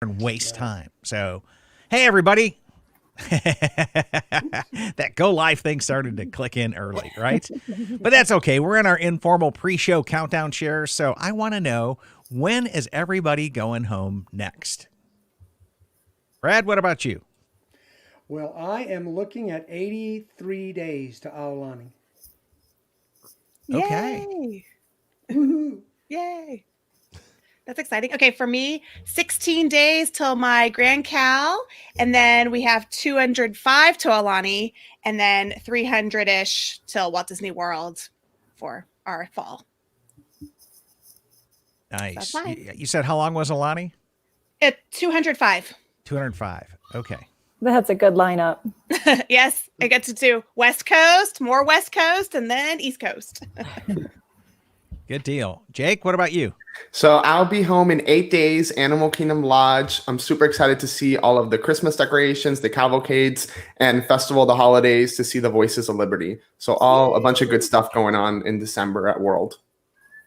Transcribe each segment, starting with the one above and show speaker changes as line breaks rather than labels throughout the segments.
and waste time. So, hey, everybody. That go live thing started to click in early, right? But that's okay. We're in our informal pre-show countdown share. So I want to know, when is everybody going home next? Brad, what about you?
Well, I am looking at 83 days to Aulani.
Okay.
Yay.
Woohoo!
Yay. That's exciting. Okay, for me, 16 days till my Grand Cal, and then we have 205 to Aulani, and then 300-ish till Walt Disney World for our fall.
Nice.
That's fine.
You said how long was Alani?
205.
205. Okay.
That's a good lineup.
Yes, I get to do West Coast, more West Coast, and then East Coast.
Good deal. Jake, what about you?
So I'll be home in 8 days, Animal Kingdom Lodge. I'm super excited to see all of the Christmas decorations, the cavalcades, and Festival of the Holidays to see the Voices of Liberty. So a bunch of good stuff going on in December at World.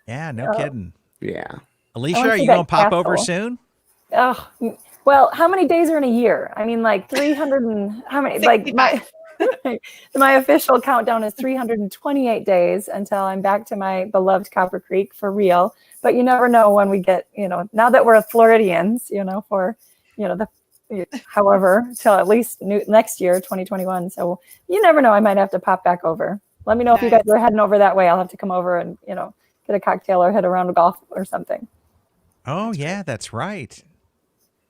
Yeah, no kidding.
Yeah.
Alicia,
wanna
are
see
you
that
going to pop over
castle.
soon?
Oh, well, how many days are in a year? I mean, like 300 and how many? Like my official countdown is 328 days until I'm back to my beloved Copper Creek for real. But you never know when we get, now that we're Floridians, for, however, till at least next year, 2021. So you never know. I might have to pop back over. Let me know if you guys are heading over that way. I'll have to come over and, get a cocktail or head around a golf or something.
Oh, yeah, that's right.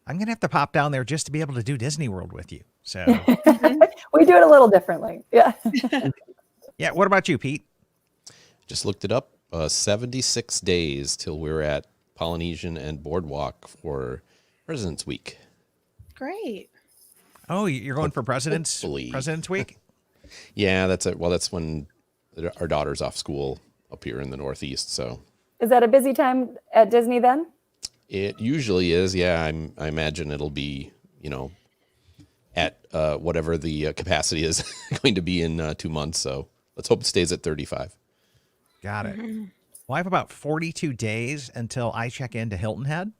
I'm going to have to pop down there just to be able to do Disney World with you. So
we do it a little differently. Yeah.
Yeah. What about you, Pete?
Just looked it up. 76 days till we're at Polynesian and Boardwalk for President's Week.
Great.
Oh, you're going for President's Week?
Yeah, that's it. Well, that's when our daughter's off school up here in the Northeast. So
is that a busy time at Disney then?
It usually is. Yeah, I imagine it'll be, at whatever the capacity is going to be in 2 months. So let's hope it stays at 35.
Got it. Well, I have about 42 days until I check into Hilton Head.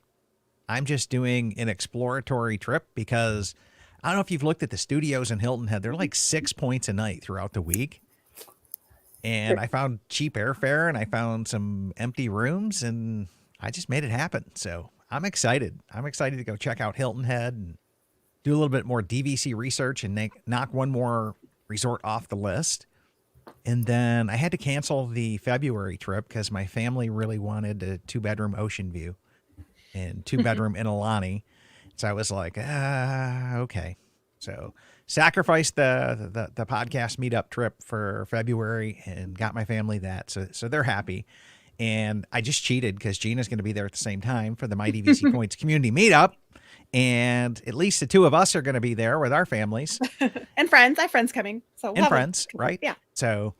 I'm just doing an exploratory trip because I don't know if you've looked at the studios in Hilton Head. They're like 6 points a night throughout the week. And I found cheap airfare and I found some empty rooms and I just made it happen. So I'm excited. I'm excited to go check out Hilton Head and do a little bit more DVC research and knock one more resort off the list. And then I had to cancel the February trip because my family really wanted a 2-bedroom Ocean View and 2-bedroom in Aulani. So I was like, okay. So sacrificed the podcast meetup trip for February and got my family that. So they're happy. And I just cheated because Gina's going to be there at the same time for the My DVC Points community meetup. And at least the two of us are going to be there with our families.
And friends. I have friends coming. So
and friends, right?
Yeah.
So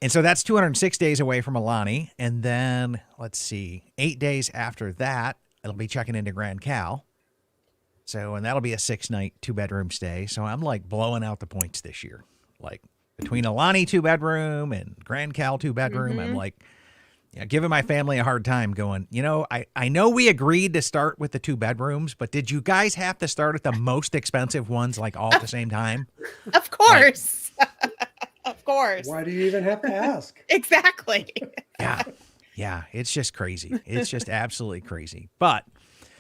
that's 206 days away from Aulani. And then, let's see, 8 days after that, it'll be checking into Grand Cal. So, and that'll be a 6-night, 2-bedroom stay. So I'm like blowing out the points this year. Like between Aulani 2-bedroom and Grand Cal 2-bedroom, I'm like, giving my family a hard time going, I know we agreed to start with the 2 bedrooms, but did you guys have to start at the most expensive ones like all at the same time?
Of course. Of course.
Why do you even have to ask?
Exactly.
Yeah. It's just crazy. It's just absolutely crazy. But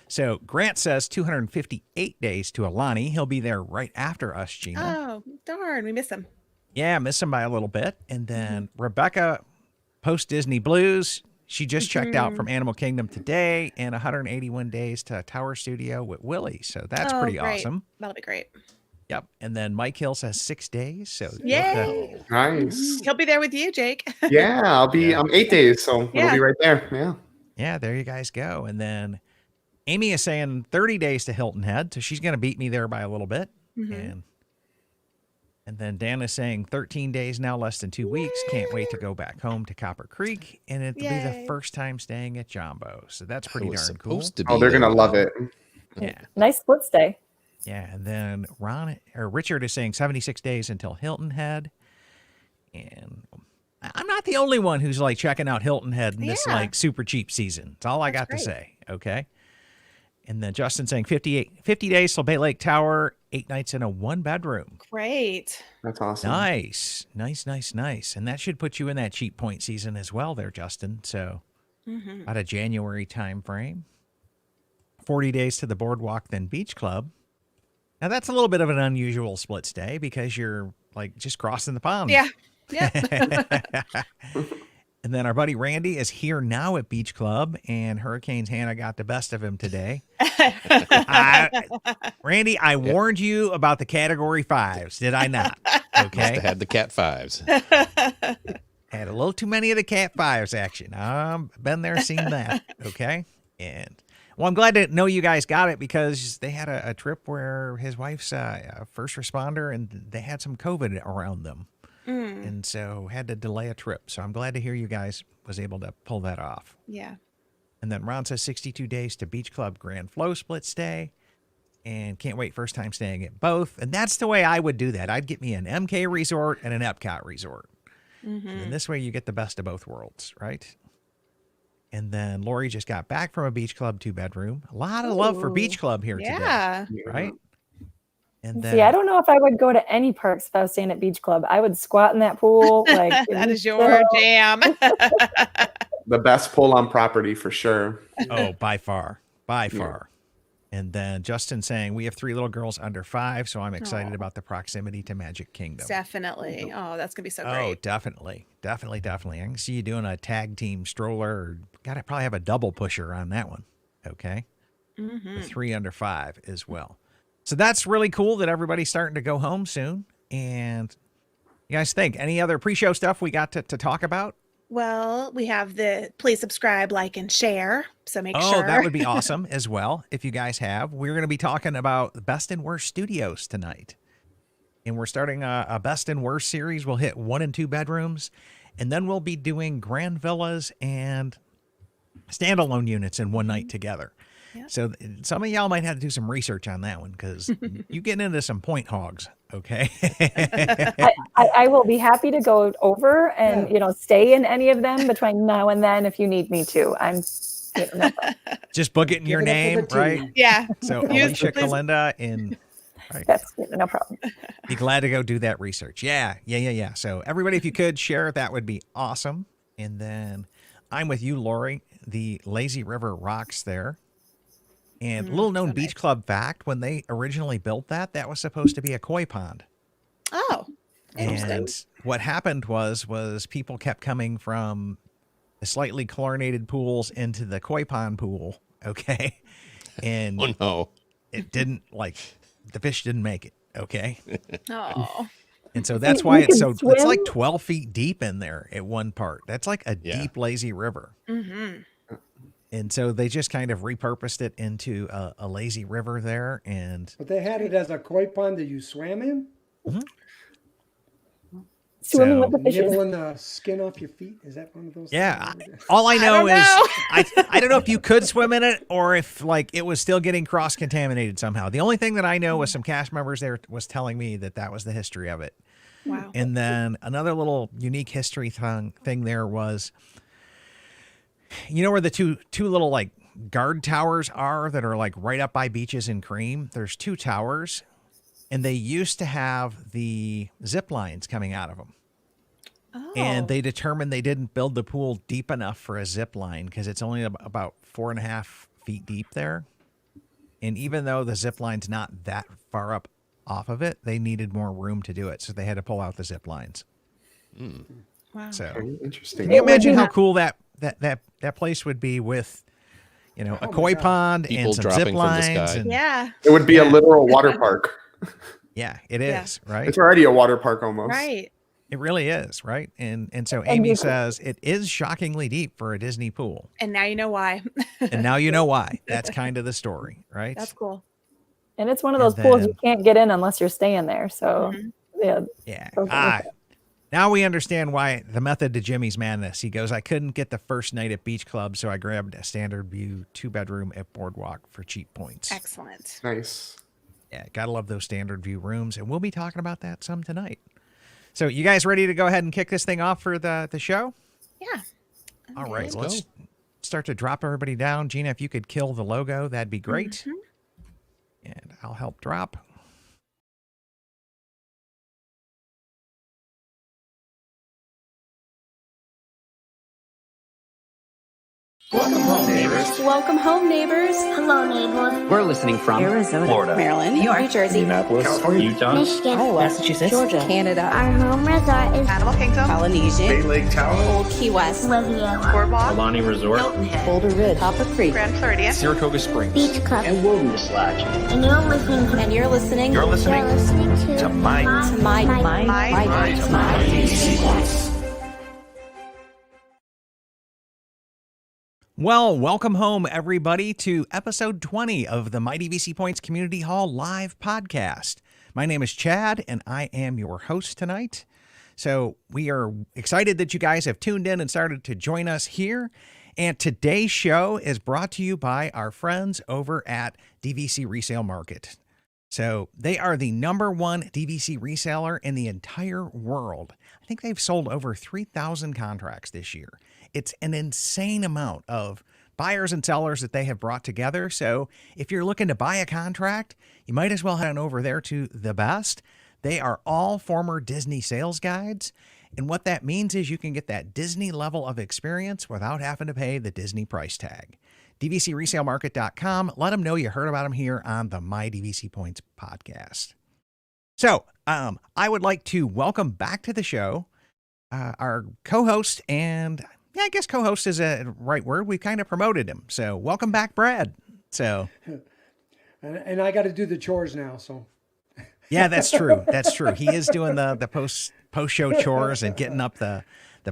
so Grant says 258 days to Aulani. He'll be there right after us, Gina.
Oh, darn. We miss him.
Yeah, miss him by a little bit. And then Rebecca, post Disney Blues, she just checked out from Animal Kingdom today and 181 days to Tower Studio with Willie. So that's pretty awesome.
That'll be great.
Yep. And then Mike Hill says 6 days. So
yay.
Nice.
He'll be there with you, Jake.
Yeah, I'll be 8 days, so we'll be right there. Yeah.
Yeah, there you guys go. And then Amy is saying 30 days to Hilton Head. So she's going to beat me there by a little bit. And then Dan is saying 13 days now, less than 2 weeks. Can't wait to go back home to Copper Creek. And it'll be the first time staying at Jumbo. So that's pretty darn cool.
Oh, they're going to love it.
Yeah.
Nice split stay.
Yeah. And then Richard is saying 76 days until Hilton Head. And I'm not the only one who's like checking out Hilton Head in this like super cheap season. That's all I got to say. Okay. And then Justin saying 50 days till Bay Lake Tower, 8 nights in a 1-bedroom.
Great.
That's awesome.
Nice. And that should put you in that cheap point season as well there, Justin. So about a January time frame. 40 days to the Boardwalk, then Beach Club. Now that's a little bit of an unusual split stay because you're like just crossing the pond.
Yeah.
And then our buddy Randy is here now at Beach Club, and Hurricanes Hannah got the best of him today. Randy, I warned you about the Category 5s, did I not?
Must
Okay.
have had the Cat 5s.
Had a little too many of the Cat 5s action. Been there, seen that. Okay. And well, I'm glad to know you guys got it because they had a trip where his wife's a first responder and they had some COVID around them. And so had to delay a trip. So I'm glad to hear you guys was able to pull that off.
Yeah.
And then Ron says 62 days to Beach Club Grand Flow split stay. And can't wait, first time staying at both. And that's the way I would do that. I'd get me an MK resort and an Epcot resort. And this way you get the best of both worlds, right? And then Lori just got back from a Beach Club 2-bedroom. A lot of love for Beach Club here
Yeah.
today, right? And then,
See, I don't know if I would go to any parks if I was staying at Beach Club. I would squat in that pool. Like
That is your jam.
The best pool on property for sure.
oh, by far. And then Justin saying, we have 3 little girls under 5, so I'm excited about the proximity to Magic Kingdom.
Definitely. Oh, that's going to be so
Oh,
great.
definitely. I can see you doing a tag team stroller. Or got to probably have a double pusher on that one. Okay. The 3 under 5 as well. So that's really cool that everybody's starting to go home soon. And you guys think any other pre-show stuff we got to talk about?
Well, we have the please subscribe, like, and share. So make
Oh,
sure.
that would be awesome as well if you guys have. We're going to be talking about the best and worst studios tonight. And we're starting a best and worst series. We'll hit 1 and 2 bedrooms. And then we'll be doing grand villas and standalone units in one night together.
Yeah.
So some of y'all might have to do some research on that one because you get into some point hogs, okay?
I will be happy to go over and stay in any of them between now and then if you need me to. I'm
Just book it in your
Give it up
name,
for the
right?
team.
Yeah.
So
Use-
Alicia
please-
Kalinda in. Right.
that's no problem.
Be glad to go do that research. Yeah. So everybody, if you could share, that would be awesome. And then I'm with you, Lori. The Lazy River rocks there. And little known
so
beach
nice.
club fact, when they originally built that was supposed to be a koi pond.
Oh, interesting.
And what happened was people kept coming from the slightly chlorinated pools into the koi pond pool. Okay. And
Oh, no.
it didn't the fish didn't make it. Okay.
Oh,
And so that's
You
why it's
can
so it's like
swim?
12 feet deep in there at one part. That's like a
Yeah.
deep, lazy river. And so they just kind of repurposed it into a lazy river there. And
But they had it as a koi pond that you swam in,
Swimming
So-
with the fishes.
nibbling the skin off your feet. Is that one of those?
yeah,
things?
all I know
don't
is
know.
I don't know if you could swim in it or if it was still getting cross contaminated somehow. The only thing that I know was some cast members there was telling me that was the history of it.
wow.
And then another little unique history thing there was, where the two little guard towers are that are right up by Beaches and Cream. There's 2 towers, and they used to have the zip lines coming out of them.
Oh.
And they determined they didn't build the pool deep enough for a zip line because it's only about 4.5 feet deep there. And even though the zip line's not that far up off of it, they needed more room to do it. So they had to pull out the zip lines.
Wow.
So
Very interesting.
can you imagine
be
how
not-
cool that place would be with, a koi pond
People
and some
dropping
zip
from the
lines?
sky.
And,
Yeah.
It would be a literal water park.
yeah, it
Yeah.
is, right?
It's already a water park almost.
Right.
It really is, right? And so
And
Amy
you-
says it is shockingly deep for a Disney pool.
And now you know why.
And now you know why. That's kind of the story, right?
That's cool.
And it's one of
And
those pools
then-
you can't get in unless you're staying there. So yeah,
Yeah.
Okay.
Now we understand why the method to Jimmy's madness. He goes, I couldn't get the first night at Beach Club, so I grabbed a standard view 2-bedroom at Boardwalk for cheap points.
Excellent.
Nice.
Yeah, gotta love those standard view rooms, and we'll be talking about that some tonight. So you guys ready to go ahead and kick this thing off for the show?
Yeah.
All right,
Let's
let's
go.
start to drop everybody down. Gina, if you could kill the logo, that'd be great. And I'll help drop.
Welcome home, neighbors.
Welcome home, neighbors.
Hello, neighbors.
We're listening from
Arizona,
Florida,
Maryland, New York, New Jersey,
Indianapolis,
California,
Utah,
Michigan,
Massachusetts, Georgia, Canada,
our home resort is
Animal Kingdom,
Polynesia,
Bay Lake Tower,
Old Key West,
Riviera,
Boardwalk,
Alani Resort,
Hilton Head, Boulder Ridge, Copper Creek,
Grand Floridian,
Saratoga Springs,
Beach Club,
and Wilderness Lodge.
and you're listening to
and you're listening
You're listening
to
to my
DVC.
Well, welcome home, everybody, to episode 20 of the My DVC Points Community Hall live podcast. My name is Chad, and I am your host tonight. So we are excited that you guys have tuned in and started to join us here. And today's show is brought to you by our friends over at DVC Resale Market. So they are the #1 DVC reseller in the entire world. I think they've sold over 3,000 contracts this year. It's an insane amount of buyers and sellers that they have brought together. So if you're looking to buy a contract, you might as well head on over there to The Best. They are all former Disney sales guides. And what that means is you can get that Disney level of experience without having to pay the Disney price tag. DVCResaleMarket.com. Let them know you heard about them here on the My DVC Points podcast. So I would like to welcome back to the show our co-host, and I guess co-host is a right word. We kind of promoted him. So welcome back, Brad. So,
And I got to do the chores now. So
yeah, that's true. That's true. He is doing the post-show chores and getting up the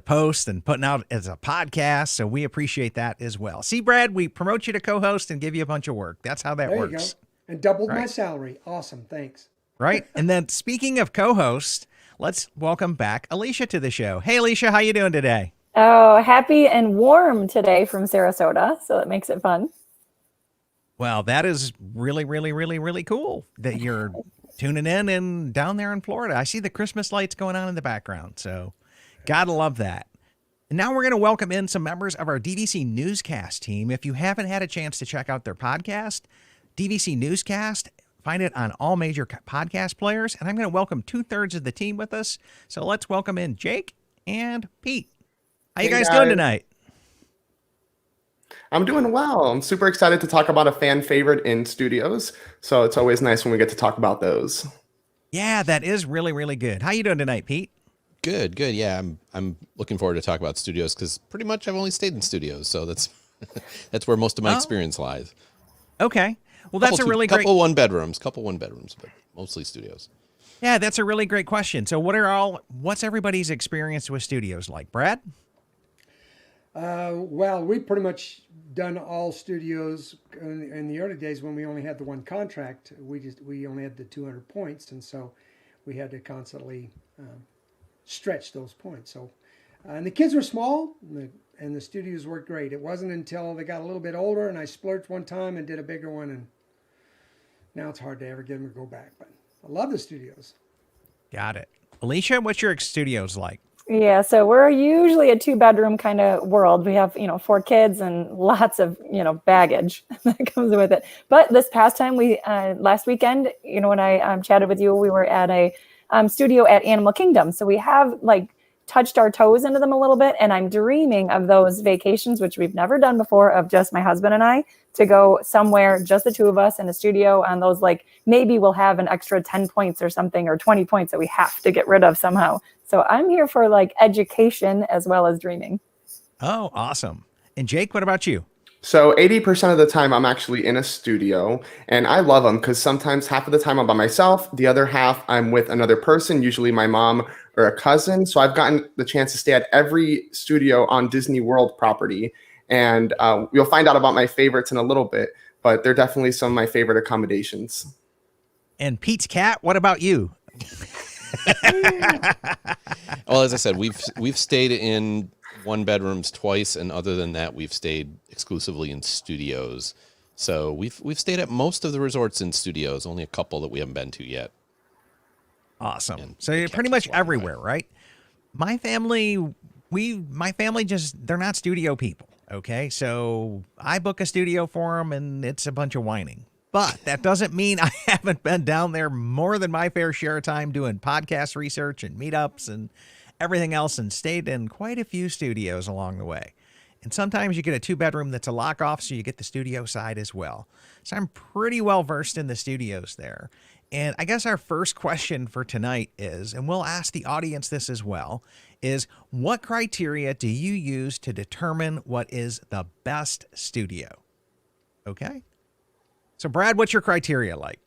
post and putting out as a podcast. So we appreciate that as well. See, Brad, we promote you to co-host and give you a bunch of work. That's how that
there
works.
you go. And doubled my
Right.
salary. Awesome. Thanks.
Right. And then speaking of co-host, let's welcome back Alicia to the show. Hey, Alicia, how you doing today?
Oh, happy and warm today from Sarasota, so that makes it fun.
Well, that is really, really, really, really cool that you're tuning in and down there in Florida. I see the Christmas lights going on in the background, so gotta love that. And now we're going to welcome in some members of our DVC Newscast team. If you haven't had a chance to check out their podcast, DVC Newscast, find it on all major podcast players. And I'm going to welcome 2/3 of the team with us. So let's welcome in Jake and Pete. How you
Hey,
guys doing tonight?
I'm doing well. I'm super excited to talk about a fan favorite in studios. So it's always nice when we get to talk about those.
Yeah, that is really, really good. How you doing tonight, Pete?
Good. Yeah, I'm looking forward to talk about studios because pretty much I've only stayed in studios, so that's that's where most of my experience lies.
Okay. Well, that's a really great...
couple one bedrooms, but mostly studios.
Yeah, that's a really great question. So what's everybody's experience with studios like? Brad?
Well, we pretty much done all studios in the early days when we only had the one contract. We only had the 200 points, and so we had to constantly stretch those points. So, and the kids were small, and the studios worked great. It wasn't until they got a little bit older, and I splurged one time and did a bigger one, and now it's hard to ever get them to go back. But I love the studios.
Got it. Alicia, what's your studios like?
Yeah, so we're usually a 2-bedroom kind of world. We have, 4 kids and lots of, baggage that comes with it. But this past time, last weekend, when I chatted with you, we were at a studio at Animal Kingdom. So we have touched our toes into them a little bit. And I'm dreaming of those vacations, which we've never done before, of just my husband and I to go somewhere, just the two of us in a studio on those, maybe we'll have an extra 10 points or something, or 20 points that we have to get rid of somehow. So I'm here for education as well as dreaming.
Oh, awesome. And Jake, what about you?
So 80% of the time I'm actually in a studio, and I love them because sometimes half of the time I'm by myself, the other half I'm with another person, usually my mom or a cousin. So I've gotten the chance to stay at every studio on Disney World property, and you'll find out about my favorites in a little bit, but they're definitely some of my favorite accommodations.
And Pete's cat, what about you?
Well, as I said, we've stayed in 1-bedrooms twice, and other than that, we've stayed exclusively in studios. So we've stayed at most of the resorts in studios. Only a couple that we haven't been to yet.
Awesome.
And
So you're
the
pretty
cats
much
are flying
everywhere,
high.
right? My family just, they're not studio people. Okay, so I book a studio for them and it's a bunch of whining. But that doesn't mean I haven't been down there more than my fair share of time doing podcast research and meetups and everything else, and stayed in quite a few studios along the way. And sometimes you get a 2-bedroom that's a lock off, so you get the studio side as well. So I'm pretty well versed in the studios there. And I guess our first question for tonight is, and we'll ask the audience this as well, is what criteria do you use to determine what is the best studio? Okay. So Brad, what's your criteria like?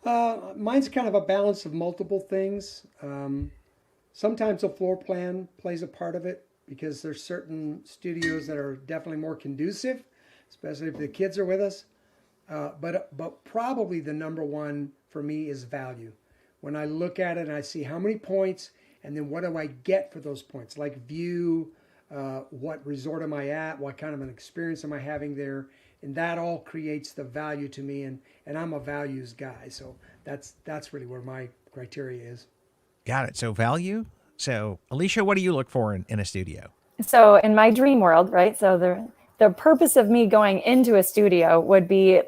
Mine's kind of a balance of multiple things. Sometimes the floor plan plays a part of it because there's certain studios that are definitely more conducive, especially if the kids are with us. But probably the number one for me is value. When I look at it and I see how many points and then what do I get for those points, like view, what resort am I at, what kind of an experience am I having there, and that all creates the value to me. And I'm a values guy, so that's really where my criteria is.
Got it. So value. So Alicia, what do you look for in a studio?
So in my dream world, right? So the purpose of me going into a studio would be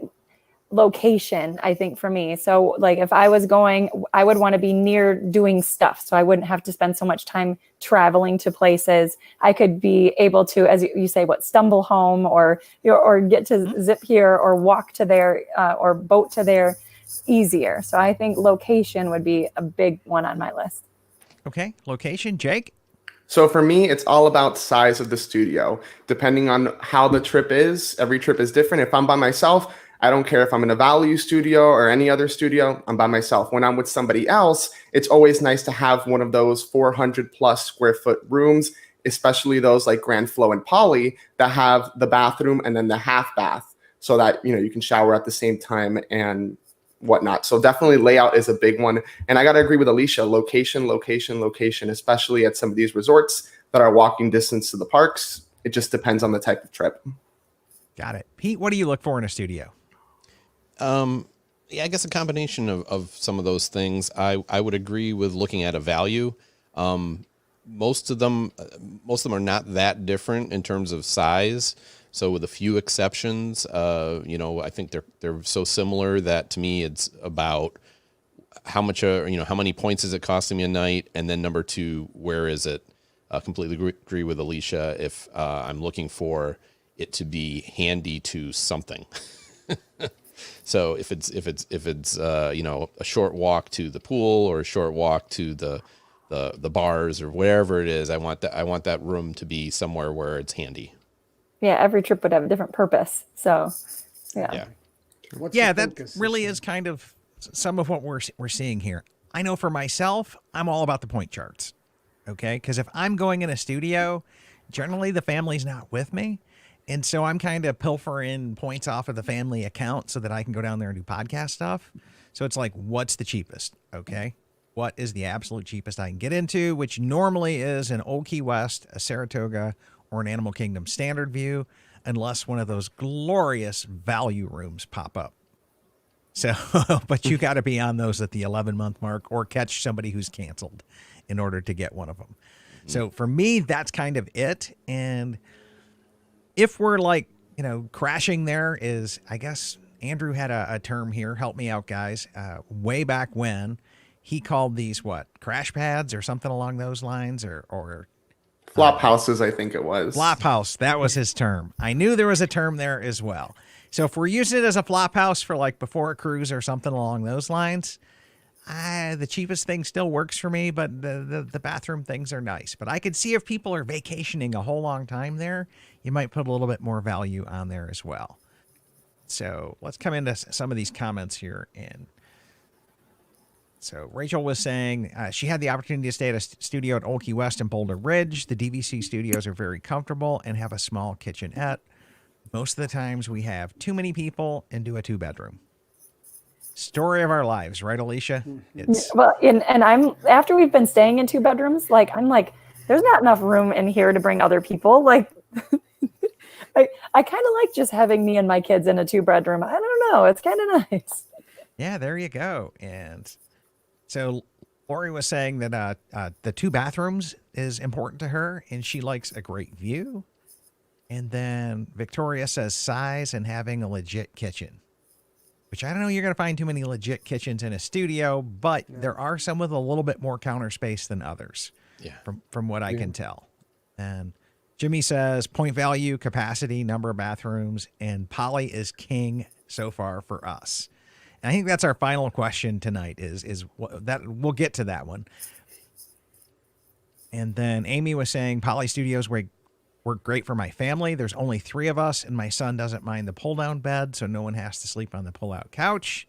location, I think, for me. So like if I was going, I would want to be near doing stuff. So I wouldn't have to spend so much time traveling to places. I could be able to, as you say, stumble home or get to zip here or walk to there or boat to there easier. So I think location would be a big one on my list.
Okay. Location, Jake?
So for me, it's all about size of the studio. Depending on how the trip is, every trip is different. If I'm by myself, I don't care if I'm in a value studio or any other studio, I'm by myself. When I'm with somebody else, it's always nice to have one of those 400 plus square foot rooms, especially those like Grand Flow and Poly that have the bathroom and then the half bath so that, you can shower at the same time and whatnot. So definitely layout is a big one. And I got to agree with Alicia, location, especially at some of these resorts that are walking distance to the parks. It just depends on the type of trip.
Got it. Pete, what do you look for in a studio?
Yeah, I guess a combination of some of those things. I would agree with looking at a value. Most of them are not that different in terms of size. So with a few exceptions, I think they're so similar that to me it's about how much, how many points is it costing me a night, and then number two, where is it? Completely agree with Alicia. If I'm looking for it to be handy to something, so if it's a short walk to the pool or a short walk to the bars or wherever it is, I want that room to be somewhere where it's handy.
Yeah, every trip would have a different purpose. So, yeah.
That really is kind of some of what we're seeing here. I know for myself, I'm all about the point charts. Okay, because if I'm going in a studio, generally the family's not with me, and so I'm kind of pilfering points off of the family account so that I can go down there and do podcast stuff. So it's like, what's the cheapest? Okay, what is the absolute cheapest I can get into, which normally is an Old Key West, a Saratoga, or an Animal Kingdom standard view, unless one of those glorious value rooms pop up. So, but you got to be on those at the 11-month mark or catch somebody who's canceled in order to get one of them. So for me, that's kind of it. And if we're like, crashing there is, I guess Andrew had a term here. Help me out, guys. Way back when he called these crash pads or something along those lines or
flop houses, I think it was.
Flop house. That was his term. I knew there was a term there as well. So if we're using it as a flop house for before a cruise or something along those lines, the cheapest thing still works for me, but the bathroom things are nice. But I could see if people are vacationing a whole long time there, you might put a little bit more value on there as well. So let's come into some of these comments here. So Rachel was saying she had the opportunity to stay at a studio at Old Key West and Boulder Ridge. The DVC studios are very comfortable and have a small kitchenette. Most of the times we have too many people and do a 2-bedroom. Story of our lives, right, Alicia?
And I'm after we've been staying in 2 bedrooms, I'm like, there's not enough room in here to bring other people. I kind of like just having me and my kids in a 2-bedroom. I don't know. It's kind of nice.
Yeah, there you go. And so Lori was saying that the 2 bathrooms is important to her, and she likes a great view. And then Victoria says size and having a legit kitchen, which I don't know you're going to find too many legit kitchens in a studio, but there are some with a little bit more counter space than others.
Yeah.
From what I can tell. And Jimmy says point value, capacity, number of bathrooms, and Poly is king so far for us. And I think that's our final question tonight is what that we'll get to that one. And then Amy was saying Poly Studios work great for my family. There's only 3 of us, and my son doesn't mind the pull-down bed, so no one has to sleep on the pull-out couch.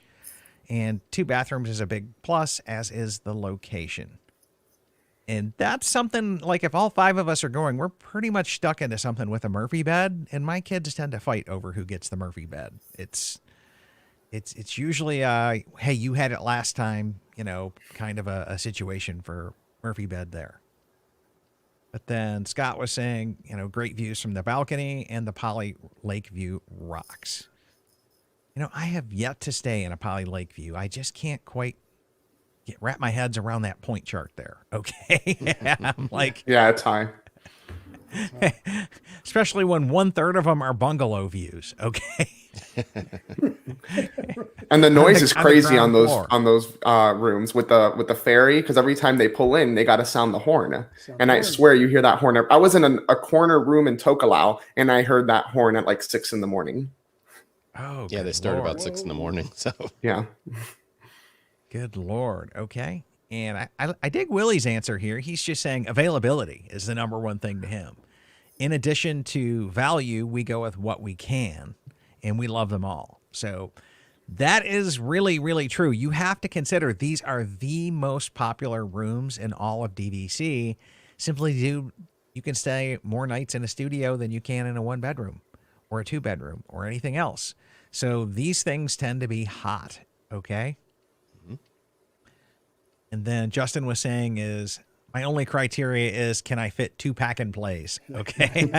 And 2 bathrooms is a big plus, as is the location. And that's something, like if all 5 of us are going, we're pretty much stuck into something with a Murphy bed, and my kids tend to fight over who gets the Murphy bed. It's usually, hey, you had it last time, kind of a situation for Murphy bed there. But then Scott was saying, great views from the balcony, and the Poly Lake view rocks. I have yet to stay in a Poly Lake view. I just can't quite wrap my heads around that point chart there. Okay. I'm like,
Yeah, it's high.
especially when 1/3 of them are bungalow views. Okay.
And the noise
On
is
the
crazy on
ground
those
floor.
rooms with the ferry, because every time they pull in, they got to sound the horn. And I swear you hear that horn. I was in a corner room in Tokelau, and I heard that horn at like 6 a.m.
Oh,
Yeah, they
good
start
Lord.
about 6 a.m. So
Yeah.
Good Lord. Okay. And I dig Willie's answer here. He's just saying availability is the number one thing to him. In addition to value, we go with what we can, and we love them all. So that is really, really true. You have to consider these are the most popular rooms in all of DVC. Simply you can stay more nights in a studio than you can in a 1-bedroom or a 2-bedroom or anything else. So these things tend to be hot. Okay. And then Justin was saying is my only criteria is can I fit 2 pack and plays? Okay.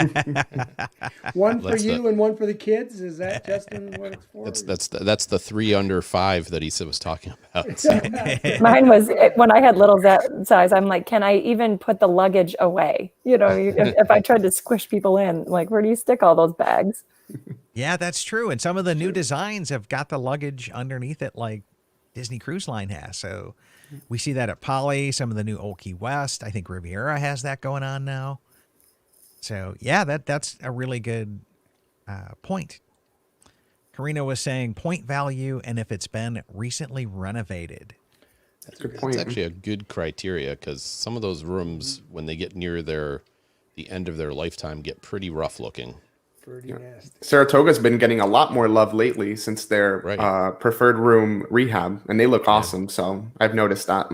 One for
That's
you and one for the kids. Is that, Justin, what it's for?
that's the 3 under 5 that he was talking about. So,
Mine was when I had little size. I'm like, can I even put the luggage away? If I tried to squish people in, like, where do you stick all those bags?
Yeah, that's true. And some of the new designs have got the luggage underneath it like Disney Cruise Line has. So we see that at Poly, some of the new Old Key West. I think Riviera has that going on now. So, yeah, that's a really good point. Karina was saying point value and if it's been recently renovated.
That's a good point.
it's actually a good criteria because some of those rooms, when they get near the end of their lifetime, get pretty rough looking.
Pretty nasty.
Saratoga's been getting a lot more love lately since their
Right.
preferred room rehab, and they look awesome. So I've noticed that.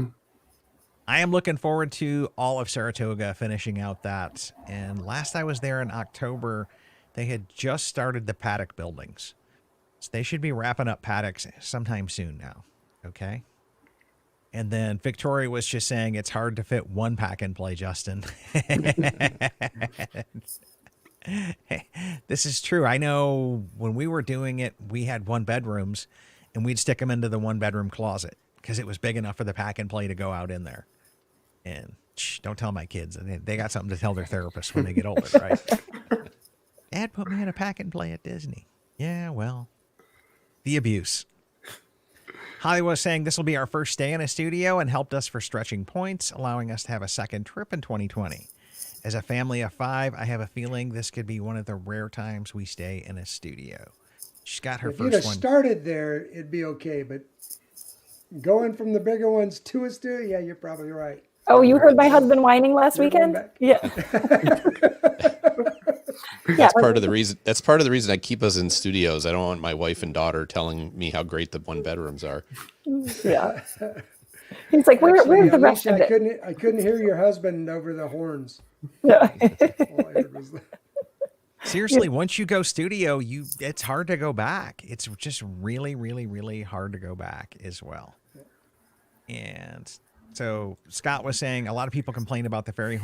I am looking forward to all of Saratoga finishing out that. And last I was there in October, they had just started the paddock buildings. So they should be wrapping up paddocks sometime soon now. Okay. And then Victoria was just saying it's hard to fit 1 pack and play, Justin. This is true. I know when we were doing it, we had 1-bedrooms and we'd stick them into the 1-bedroom closet because it was big enough for the pack and play to go out in there. And don't tell my kids. They got something to tell their therapist when they get older, right? Dad put me in a pack and play at Disney. Yeah, well, the abuse. Holly was saying this will be our first stay in a studio and helped us for stretching points, allowing us to have a second trip in 2020. As a family of 5, I have a feeling this could be one of the rare times we stay in a studio. She's got her
If you'd
first
have
one.
started there, it'd be okay. But going from the bigger ones to a studio, yeah, you're probably right.
Oh, you heard my husband whining last
You're going
weekend?
back.
Yeah.
That's part of the reason. That's part of the reason I keep us in studios. I don't want my wife and daughter telling me how great the 1-bedrooms are.
Yeah. He's like, where's
Actually,
the rest
Alicia,
of it?
I couldn't hear your husband over the horns.
Yeah.
All I heard was
Seriously, once you go studio, it's hard to go back. It's just really, really, really hard to go back as well. And so Scott was saying a lot of people complain about the fairy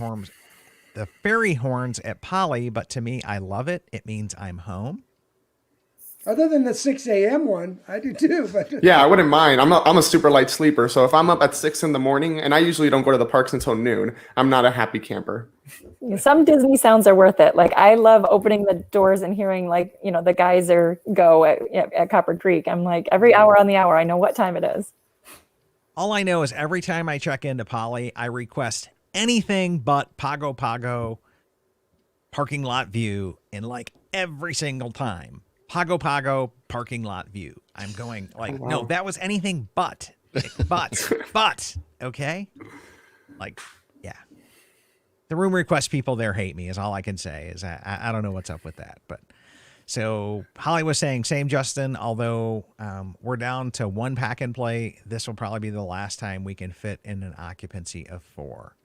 horns at Poly, but to me, I love it. It means I'm home.
Other than the 6 a.m. one, I do too. But
Yeah, I wouldn't mind. I'm a super light sleeper, so if I'm up at 6 in the morning, and I usually don't go to the parks until noon, I'm not a happy camper.
Some Disney sounds are worth it. Like I love opening the doors and hearing like, the geyser go at Copper Creek. I'm like every hour on the hour, I know what time it is.
All I know is every time I check into Poly, I request anything but Pago Pago parking lot view, and like every single time, Pago Pago parking lot view. I'm going like,
wow.
no, that was anything but, but, okay? Like, yeah. The room request people there hate me is all I can say. Is I don't know what's up with that. But so Holly was saying, same Justin, although we're down to 1 pack and play, this will probably be the last time we can fit in an occupancy of 4.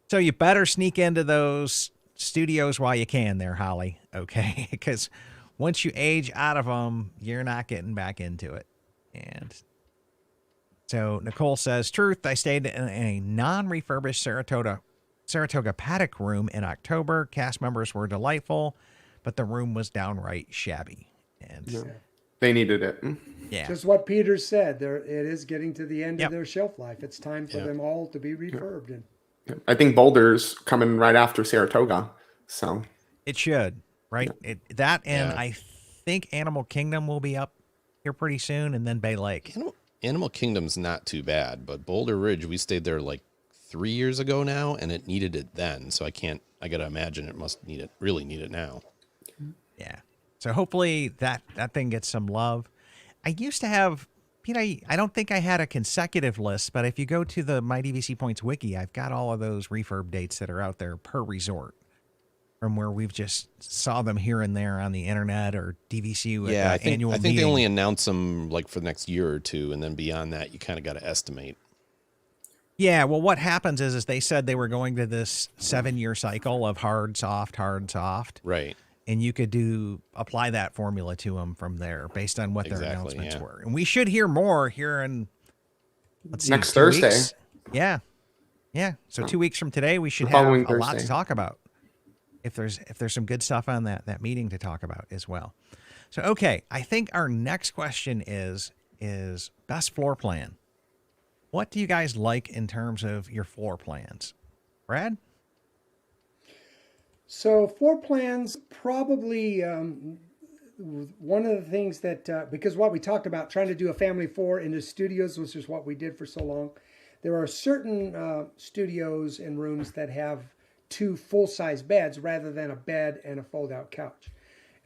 So you better sneak into those studios while you can there, Holly, okay? Because once you age out of them, you're not getting back into it. And so Nicole says, truth, I stayed in a non-refurbished Saratoga paddock room in October. Cast members were delightful, but the room was downright shabby. And
Yeah. They needed it.
yeah,
just what Peter said, it is getting to the end
Yep.
of their shelf life. It's time for them all to be refurbed. And
I think Boulder's coming right after Saratoga, so
it should, right? That and
Yeah.
I think Animal Kingdom will be up here pretty soon, and then Bay Lake.
Animal Kingdom's not too bad, but Boulder Ridge, we stayed there like 3 years ago now, and it needed it then. So I gotta imagine it must really need it now.
Yeah. So hopefully that thing gets some love. I used to have, Pete, I don't think I had a consecutive list, but if you go to the My DVC Points wiki, I've got all of those refurb dates that are out there per resort from where we've just saw them here and there on the internet or DVC with
Yeah, I think
annual
they
meeting.
only announce them like for the next year or two, and then beyond that, you kind of got to estimate.
Yeah, well, what happens is they said they were going to this 7-year cycle of hard, soft,
Right.
and you could apply that formula to them from there based on what their
Exactly,
announcements
yeah.
were. And we should hear more here in, let's see,
Next
2
Thursday.
weeks. Yeah. Yeah. So 2 weeks from today, we should
The
have
following
a lot to
Thursday.
talk about. If there's some good stuff on that meeting to talk about as well. So, okay, I think our next question is best floor plan. What do you guys like in terms of your floor plans? Brad?
so floor plans, probably one of the things that, because what we talked about, trying to do a family 4 into studios, which is what we did for so long. There are certain studios and rooms that have 2 full-size beds rather than a bed and a fold-out couch.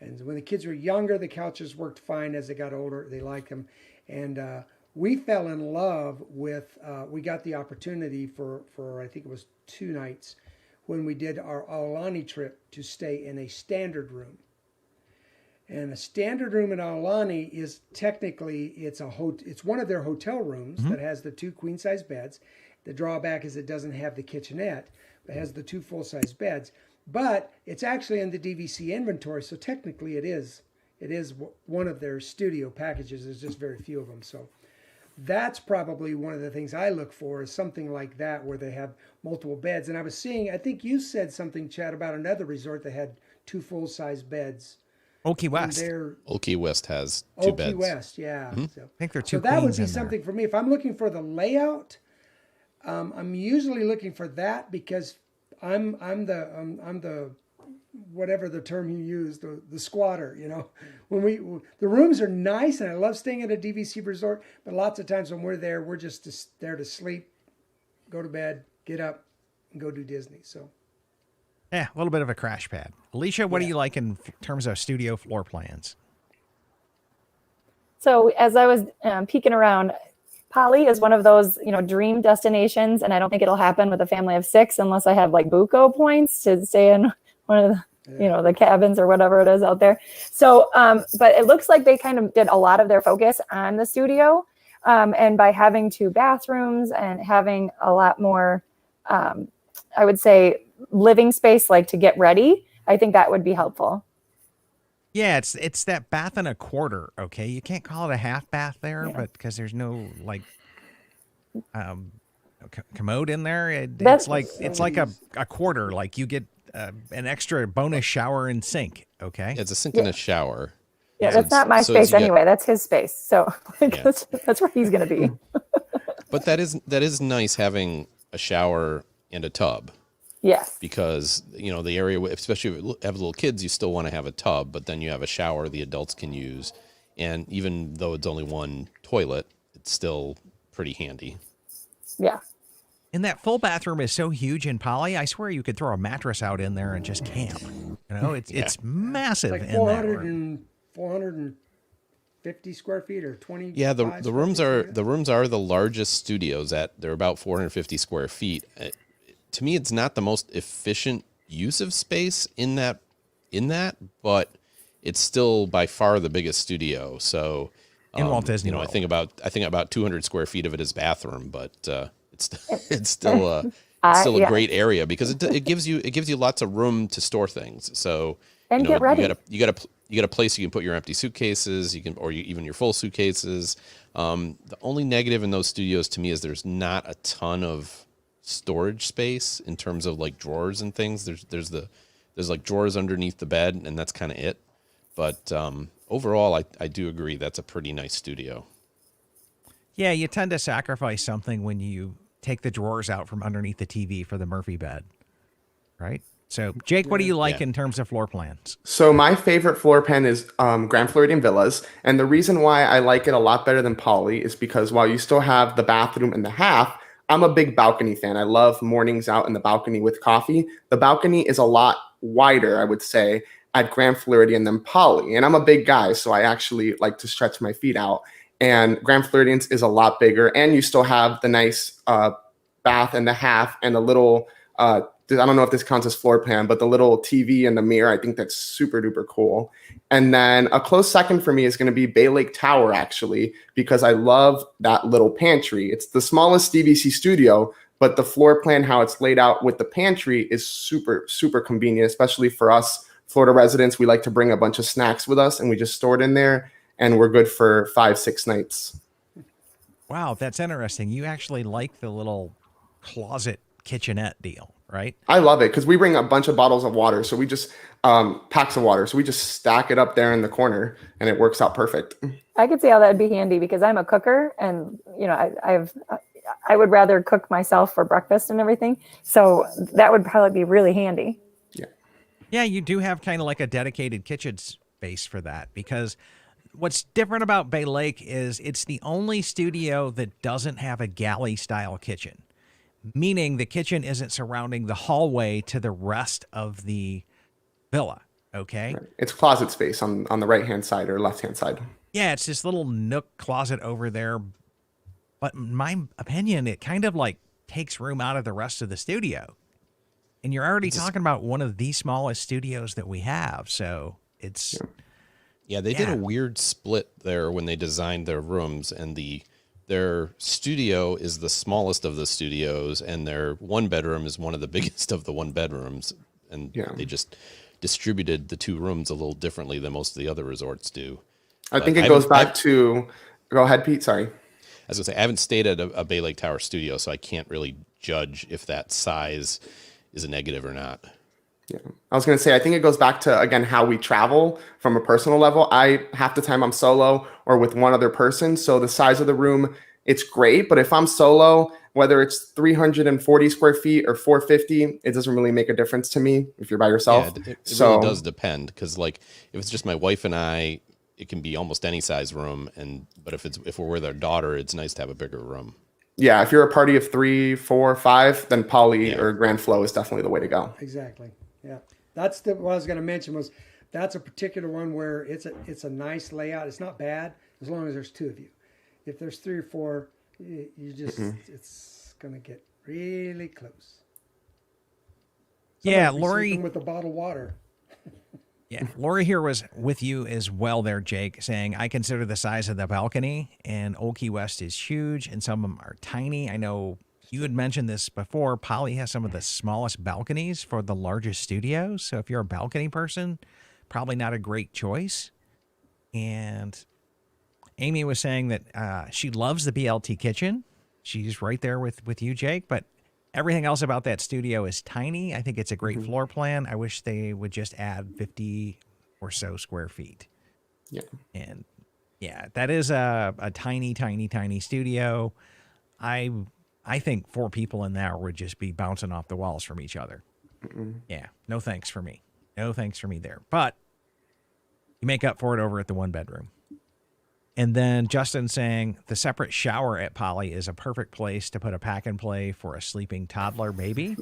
And when the kids were younger, the couches worked fine. As they got older, they liked them. And we fell in love with, we got the opportunity for I think it was 2 nights when we did our Aulani trip to stay in a standard room. And a standard room in Aulani is technically, it's one of their hotel rooms that has the 2 queen-size beds. The drawback is it doesn't have the kitchenette. It has the 2 full-size beds, but it's actually in the DVC inventory, so technically it is one of their studio packages. There's just very few of them, so that's probably one of the things I look for, is something like that where they have multiple beds. And I was seeing, I think you said something, Chad, about another resort that had 2 full-size beds.
Old West.
Old Key West has 2 beds.
Old Key West, yeah. So,
I think they're 2
that would
queens
be
in there.
something for me. If I'm looking for the layout, I'm usually looking for that because I'm the whatever the term you use, the squatter. When the rooms are nice and I love staying at a DVC resort, but lots of times when we're there, we're just there to sleep, go to bed, get up, and go do Disney. So.
Yeah, a little bit of a crash pad. Alicia, what do you like in terms of studio floor plans?
So as I was peeking around, Poly is one of those, dream destinations, and I don't think it'll happen with a family of 6 unless I have like Buco points to stay in one of the, the cabins or whatever it is out there. So, but it looks like they kind of did a lot of their focus on the studio, and by having 2 bathrooms and having a lot more, I would say, living space, like to get ready, I think that would be helpful.
Yeah, it's that bath and a quarter. Okay, you can't call it a half bath there, but because there's no like commode in there, it's like a quarter. Like you get an extra bonus shower and sink. Okay,
It's a sink and a shower.
Yeah,
So
that's not my
so as
space
you get-
anyway. That's his space. So like,
Yeah.
that's where he's going to be.
But that is nice having a shower and a tub,
Yes.
because the area, especially if you have little kids, you still want to have a tub, but then you have a shower the adults can use, and even though it's only one toilet, it's still pretty handy.
Yeah.
And that full bathroom is so huge in Poly, I swear you could throw a mattress out in there and just camp. It's massive
Like
in that
400
room.
and 450 square feet or 20.
Yeah, the rooms are the largest studios. They're about 450 square feet. To me, it's not the most efficient use of space in that, but it's still by far the biggest studio. So
In Walt Disney
I
World.
think about 200 square feet of it is bathroom, but it's still a
Yeah.
great area because it gives you lots of room to store things. So
And get ready.
You got a place you can put your empty suitcases, even your full suitcases. The only negative in those studios to me is there's not a ton of storage space in terms of like drawers and things. There's like drawers underneath the bed, and that's kind of it. But overall, I do agree that's a pretty nice studio.
Yeah, you tend to sacrifice something when you take the drawers out from underneath the TV for the Murphy bed, right? So, Jake, what do you like
Yeah.
in terms of floor plans?
So my favorite floor plan is Grand Floridian Villas, and the reason why I like it a lot better than Poly is because while you still have the bathroom and the half, I'm a big balcony fan. I love mornings out in the balcony with coffee. The balcony is a lot wider, I would say, at Grand Floridian than Poly, and I'm a big guy, so I actually like to stretch my feet out. And Grand Floridian's is a lot bigger, and you still have the nice bath and the half and a little. I don't know if this counts as floor plan, but the little TV and the mirror, I think that's super duper cool. And then a close second for me is going to be Bay Lake Tower, actually, because I love that little pantry. It's the smallest DVC studio, but the floor plan, how it's laid out with the pantry is super, super convenient, especially for us Florida residents. We like to bring a bunch of snacks with us and we just store it in there and we're good for 5-6 nights.
Wow, that's interesting. You actually like the little closet kitchenette deal, right?
I love it because we bring a bunch of bottles of water. So we just packs of water. So we just stack it up there in the corner and it works out perfect.
I could see how that'd be handy because I'm a cooker and, I would rather cook myself for breakfast and everything. So that would probably be really handy.
Yeah, you do have kind of like a dedicated kitchen space for that because what's different about Bay Lake is it's the only studio that doesn't have a galley style kitchen, meaning the kitchen isn't surrounding the hallway to the rest of the villa. Okay.
Right. It's closet space on the right-hand side or left-hand side.
Yeah, it's this little nook closet over there. But in my opinion, it kind of like takes room out of the rest of the studio. And you're already talking about one of the smallest studios that we have. So it's...
Yeah, they did a weird split there when they designed their rooms, and their studio is the smallest of the studios, and their one bedroom is one of the biggest of the one bedrooms. And they just distributed the two rooms a little differently than most of the other resorts do.
I think it goes back to... Go ahead, Pete. Sorry.
I was going to say, I haven't stayed at a Bay Lake Tower studio, so I can't really judge if that size is a negative or not.
Yeah, I was going to say, I think it goes back to, again, how we travel from a personal level. Half the time I'm solo or with one other person. So the size of the room, it's great. But if I'm solo, whether it's 340 square feet or 450, it doesn't really make a difference to me if you're by yourself.
Yeah, it really does depend. Because like if it's just my wife and I, it can be almost any size room. But if we're with our daughter, it's nice to have a bigger room.
Yeah, if you're a party of 3, 4, 5, then Poly or Grand Flow is definitely the way to go.
Exactly. Yeah, that's what I was going to mention was that's a particular one where it's a nice layout. It's not bad as long as there's two of you. If there's 3 or 4, you just it's going to get really close.
Yeah,
Sometimes we
Lori
sleep with a bottle of water.
Yeah, Lori here was with you as well there, Jake, saying, I consider the size of the balcony, and Old Key West is huge, and some of them are tiny. I know you had mentioned this before. Poly has some of the smallest balconies for the largest studios, so if you're a balcony person, probably not a great choice. And Amy was saying that she loves the BLT kitchen. She's right there with you, Jake, but everything else about that studio is tiny. I think it's a great floor plan. I wish they would just add 50 or so square feet.
Yeah.
And yeah, that is a tiny, tiny, tiny studio. I think 4 people in there would just be bouncing off the walls from each other. Yeah, no thanks for me. No thanks for me there. But you make up for it over at the 1 bedroom. And then Justin saying the separate shower at Poly is a perfect place to put a pack and play for a sleeping toddler baby.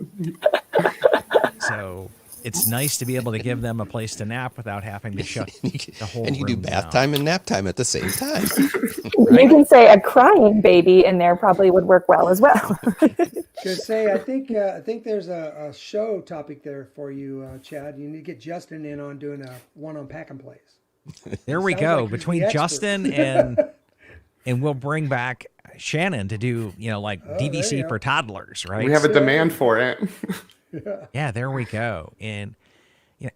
So it's nice to be able to give them a place to nap without having to shut the whole
And you do
room
bath
down.
time and nap time at the same time.
You can say a crying baby in there probably would work well as well.
Could say I think there's a show topic there for you, Chad. You need to get Justin in on doing a one on pack and plays.
There we
Sounds
go.
like he's
Between
the expert.
Justin and we'll bring back Shannon to do, like
there you
DVC
go.
for toddlers, right?
We have a demand for it.
Yeah, there we go. And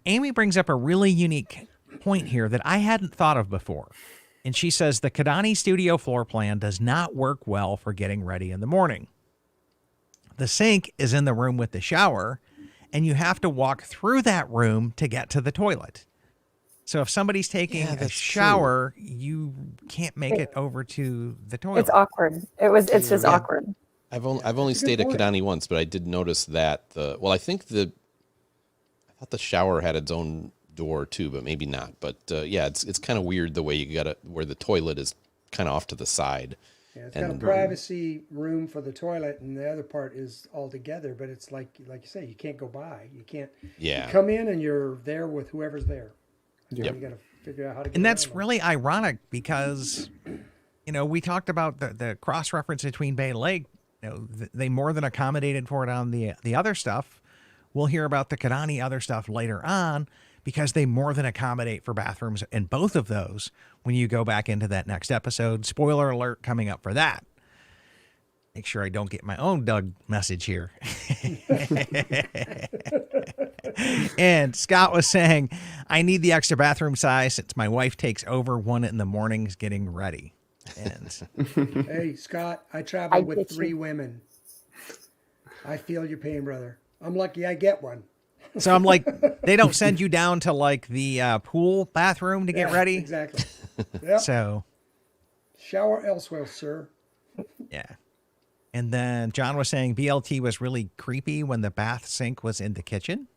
Amy brings up a really unique point here that I hadn't thought of before. And she says the Kidani studio floor plan does not work well for getting ready in the morning. The sink is in the room with the shower, and you have to walk through that room to get to the toilet. So if somebody's taking a
that's
shower, you can't make it over to the toilet.
It's awkward. It's just awkward.
I've only stayed at Kidani once, but I did notice that I thought the shower had its own door too, but maybe not. But yeah, it's kind of weird the way you got it where the toilet is kind of off to the side.
Yeah, it's got a privacy room for the toilet, and the other part is all together. But it's like you say, you can't go by. You can't.
Yeah.
You come in and you're there with whoever's there.
Yep.
You got to figure out how to get.
And that's
around
really ironic because, we talked about the cross reference between Bay and Lake. They more than accommodated for it on the other stuff. We'll hear about the Kidani other stuff later on because they more than accommodate for bathrooms in both of those when you go back into that next episode. Spoiler alert coming up for that. Make sure I don't get my own Doug message here. And Scott was saying, I need the extra bathroom size since my wife takes over one in the mornings getting ready. And
Hey, Scott, I travel with
get
3
you.
women. I feel your pain, brother. I'm lucky I get one.
so I'm like, they don't send you down to like the pool bathroom to get
Yeah,
ready.
Exactly. Yep.
So,
Shower elsewhere, sir.
yeah. And then John was saying BLT was really creepy when the bath sink was in the kitchen.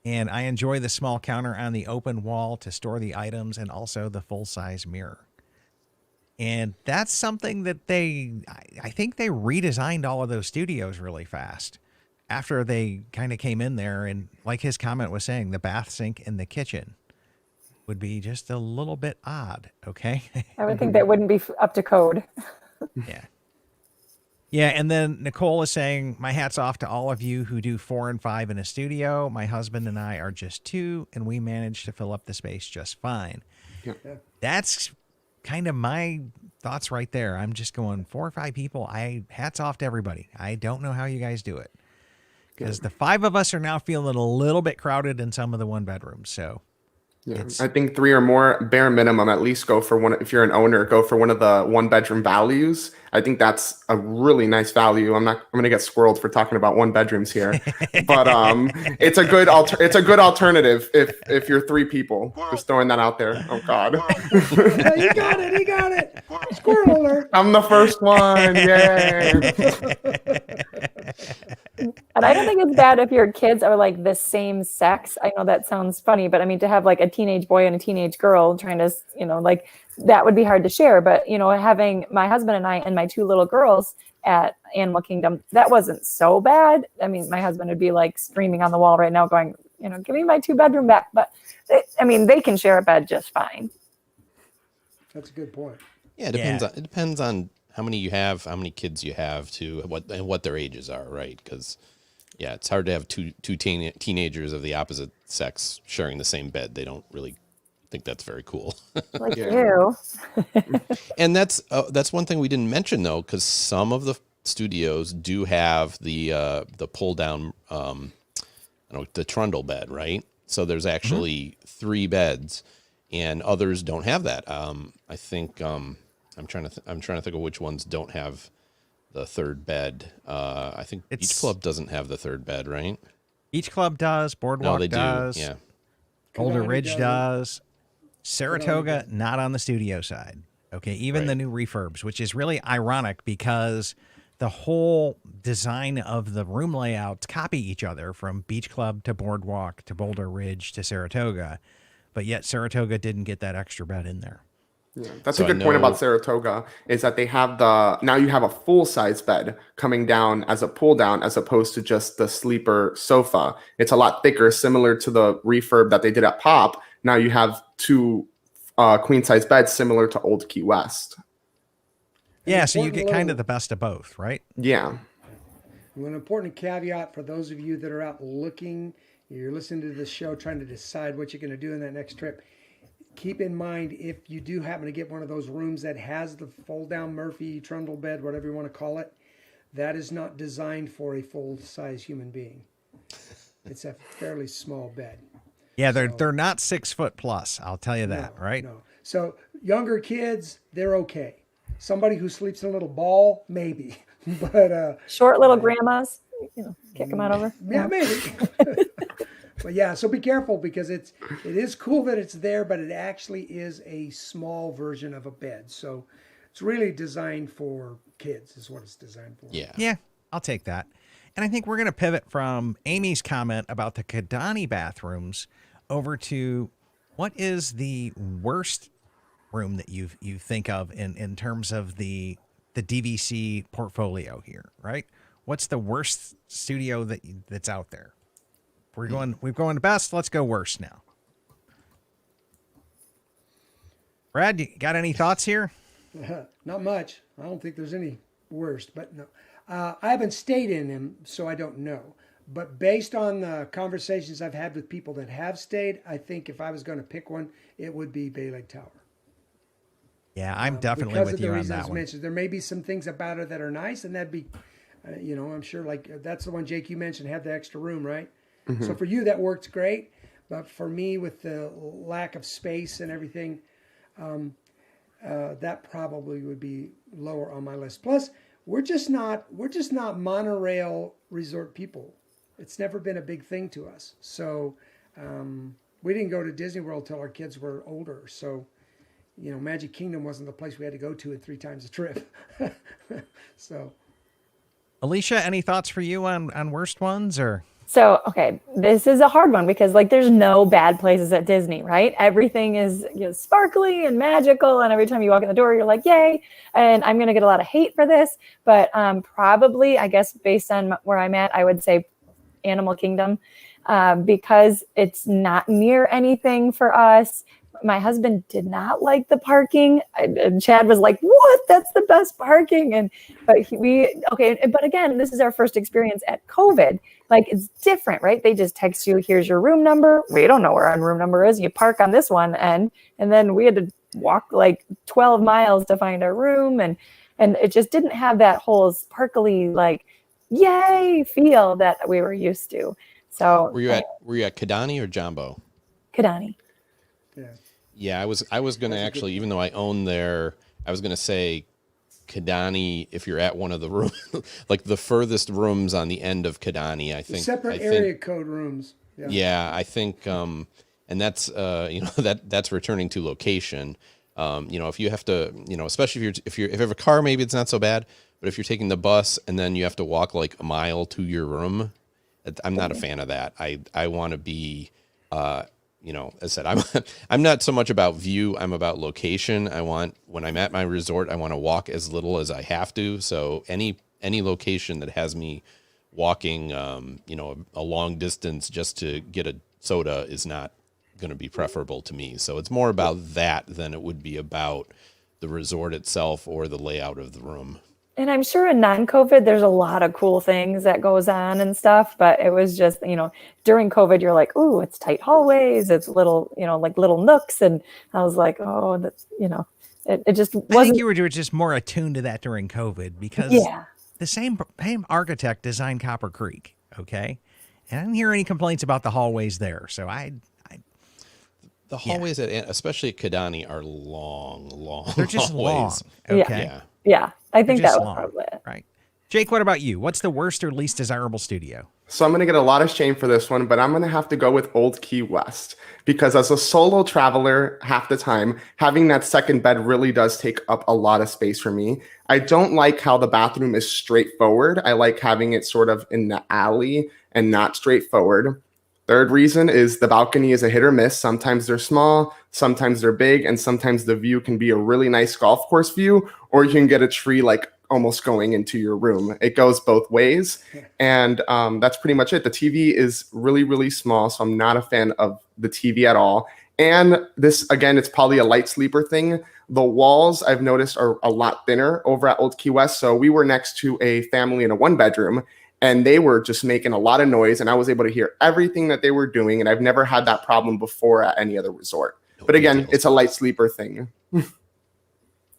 And I enjoy the small counter on the open wall to store the items and also the full-size mirror. And that's something that I think they redesigned all of those studios really fast after they kind of came in there. And like his comment was saying, the bath sink in the kitchen would be just a little bit odd. Okay.
I would think that wouldn't be up to code.
Yeah. Yeah. And then Nicole is saying, my hat's off to all of you who do 4 and 5 in a studio. My husband and I are just 2 and we managed to fill up the space just fine.
Yeah.
That's kind of my thoughts right there. I'm just going 4 or 5 people. Hats off to everybody. I don't know how you guys do it because the 5 of us are now feeling a little bit crowded in some of the 1 bedrooms. So
Yeah, I think 3 or more, bare minimum, at least go for one. If you're an owner, go for one of the 1 bedroom values. I think that's a really nice value. I'm going to get squirreled for talking about 1 bedrooms here, but it's a good alternative if you're 3 people. Just throwing that out there. Oh God.
Yeah, you got it. He got it. Squirrel alert.
I'm the first one. Yay.
And I don't think it's bad if your kids are like the same sex. I know that sounds funny, but I mean, to have like a teenage boy and a teenage girl trying to, like that would be hard to share. But, having my husband and I and my 2 little girls at Animal Kingdom, that wasn't so bad. I mean, my husband would be like screaming on the wall right now going, give me my 2 bedroom back. But they can share a bed just fine.
That's a good point.
Yeah, it depends on how many you have, how many kids you have, what their ages are, right? Because yeah, it's hard to have two teenagers of the opposite sex sharing the same bed. They don't really think that's very cool.
Like you.
And that's one thing we didn't mention though, because some of the studios do have the pull down, the trundle bed, right? So there's actually 3 beds, and others don't have that. I think I'm trying to think of which ones don't have the 3rd bed. I think each club doesn't have the 3rd bed, right?
Each club does. Boardwalk
No, they
does.
do. Yeah.
Boulder
Kidani
Ridge does. Saratoga, not on the studio side. Okay, even the new refurbs, which is really ironic because the whole design of the room layouts copy each other from Beach Club to Boardwalk to Boulder Ridge to Saratoga, but yet Saratoga didn't get that extra bed in there.
Yeah, that's
So
a
I
good point
know-
about Saratoga is that they have now you have a full size bed coming down as a pull down as opposed to just the sleeper sofa. It's a lot thicker, similar to the refurb that they did at Pop. Now you have two queen size beds similar to Old Key West.
Yeah, so you
important
get kind
little-
of the best of both, right?
Yeah.
An important caveat for those of you that are out looking, you're listening to this show trying to decide what you're going to do in that next trip. Keep in mind, if you do happen to get one of those rooms that has the fold down Murphy trundle bed, whatever you want to call it, that is not designed for a full size human being. It's a fairly small bed.
Yeah, they're not 6 foot plus. I'll tell you that, right?
No. So younger kids, they're okay. Somebody who sleeps in a little ball, maybe. But
Short little grandmas, kick them out over.
yeah, maybe. But yeah, so be careful because it is cool that it's there, but it actually is a small version of a bed. So it's really designed for kids is what it's designed for.
Yeah.
Yeah, I'll take that. And I think we're going to pivot from Amy's comment about the Kidani bathrooms over to what is the worst room that you think of in terms of the DVC portfolio here, right? What's the worst studio that's out there? We've gone to best. Let's go worst now. Brad, you got any thoughts here?
Not much. I don't think there's any worst, but no. I haven't stayed in them, so I don't know. But based on the conversations I've had with people that have stayed, I think if I was going to pick one, it would be Bay Lake Tower.
Yeah, I'm definitely
Because
with
of the
you on
reasons
that one.
mentioned. There may be some things about it that are nice, and that'd be, I'm sure like that's the one, Jake, you mentioned, had the extra room, right? So for you, that worked great. But for me, with the lack of space and everything, that probably would be lower on my list. Plus, we're just not monorail resort people. It's never been a big thing to us. So we didn't go to Disney World till our kids were older. So, Magic Kingdom wasn't the place we had to go to 3 times a trip. So,
Alicia, any thoughts for you on worst ones or?
So, okay, this is a hard one because there's no bad places at Disney, right? Everything is sparkly and magical. And every time you walk in the door, you're like, yay. And I'm going to get a lot of hate for this, but probably, I guess, based on where I'm at, I would say Animal Kingdom because it's not near anything for us. My husband did not like the parking. And Chad was like, what? That's the best parking. But again, this is our first experience at COVID. It's different, right? They just text you, here's your room number. We don't know where our room number is. You park on this one end. And then we had to walk 12 miles to find our room. And it just didn't have that whole sparkly, yay feel that we were used to. So
Were you at Kidani or Jumbo?
Kidani.
yeah.
Yeah, I was going to actually, even though I own there, I was going to say Kidani, if you're at one of the room, the furthest rooms on the end of Kidani, I think.
Separate area code rooms.
Yeah, I think, and that's, that's returning to location. If you have to, especially if you have a car, maybe it's not so bad, but if you're taking the bus and then you have to walk a mile to your room, I'm not a fan of that. I want to be, as I said, I'm not so much about view. I'm about location. When I'm at my resort, I want to walk as little as I have to. So any location that has me walking, a long distance just to get a soda is not going to be preferable to me. So it's more about that than it would be about the resort itself or the layout of the room.
And I'm sure in non-COVID, there's a lot of cool things that goes on and stuff, but it was just, during COVID, you're like, ooh, it's tight hallways, it's little, little nooks. And I was like, oh, that's, it just wasn't.
I think you were just more attuned to that during COVID because the same architect designed Copper Creek, okay? And I didn't hear any complaints about the hallways there. So
the hallways, especially at Kidani, are long.
They're just
hallways.
long. Okay.
Yeah. I think that was
long,
probably it.
Right. Jake, what about you? What's the worst or least desirable studio?
So I'm going to get a lot of shame for this one, but I'm going to have to go with Old Key West because as a solo traveler, half the time, having that second bed really does take up a lot of space for me. I don't like how the bathroom is straightforward. I like having it sort of in the alley and not straightforward. Third reason is the balcony is a hit or miss. Sometimes they're small, sometimes they're big, and sometimes the view can be a really nice golf course view, or you can get a tree like almost going into your room. It goes both ways. And that's pretty much it. The TV is really, really small, so I'm not a fan of the TV at all. And this, again, it's probably a light sleeper thing. The walls I've noticed are a lot thinner over at Old Key West. So we were next to a family in a 1-bedroom, and they were just making a lot of noise, and I was able to hear everything that they were doing, and I've never had that problem before at any other resort. But again, it's a light sleeper thing.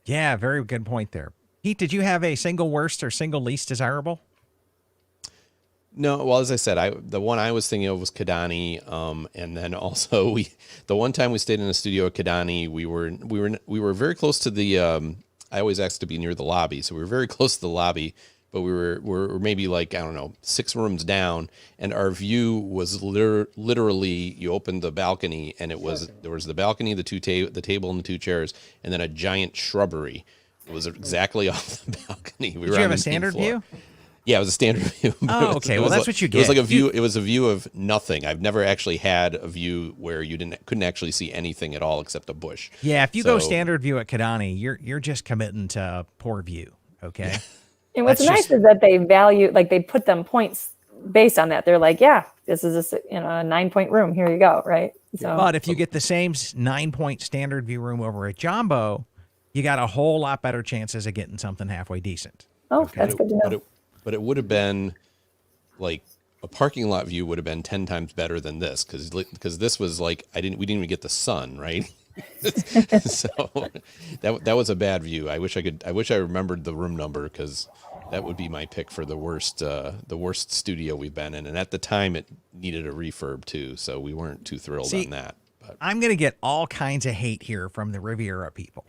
Yeah, very good point there. Pete, did you have a single worst or single least desirable?
No, well, as I said, the one I was thinking of was Kidani, and then also the one time we stayed in a studio at Kidani, we were very close to the. I always asked to be near the lobby, so we were very close to the lobby, but we were maybe like, I don't know, 6 rooms down, and our view was literally you opened the balcony and there was the balcony, the table and the 2 chairs, and then a giant shrubbery. It was exactly off the balcony.
Did you have a standard view?
Yeah, it was a standard view.
Oh, okay. Well, that's what you get.
It was like a view. It was a view of nothing. I've never actually had a view where you couldn't actually see anything at all except a bush.
Yeah, if you go standard view at Kidani, you're just committing to poor view. Okay.
And what's nice is that they value, like they put them points based on that. They're like, yeah, this is a 9-point room. Here you go, right? So,
but if you get the same 9-point standard view room over at Jumbo, you got a whole lot better chances of getting something halfway decent.
Oh, okay. That's good to know.
But it would have been like a parking lot view would have been 10 times better than this because this was like we didn't even get the sun, right? So that was a bad view. I wish I remembered the room number because that would be my pick for the worst studio we've been in. And at the time it needed a refurb too, so we weren't too thrilled on that. But
I'm gonna get all kinds of hate here from the Riviera people.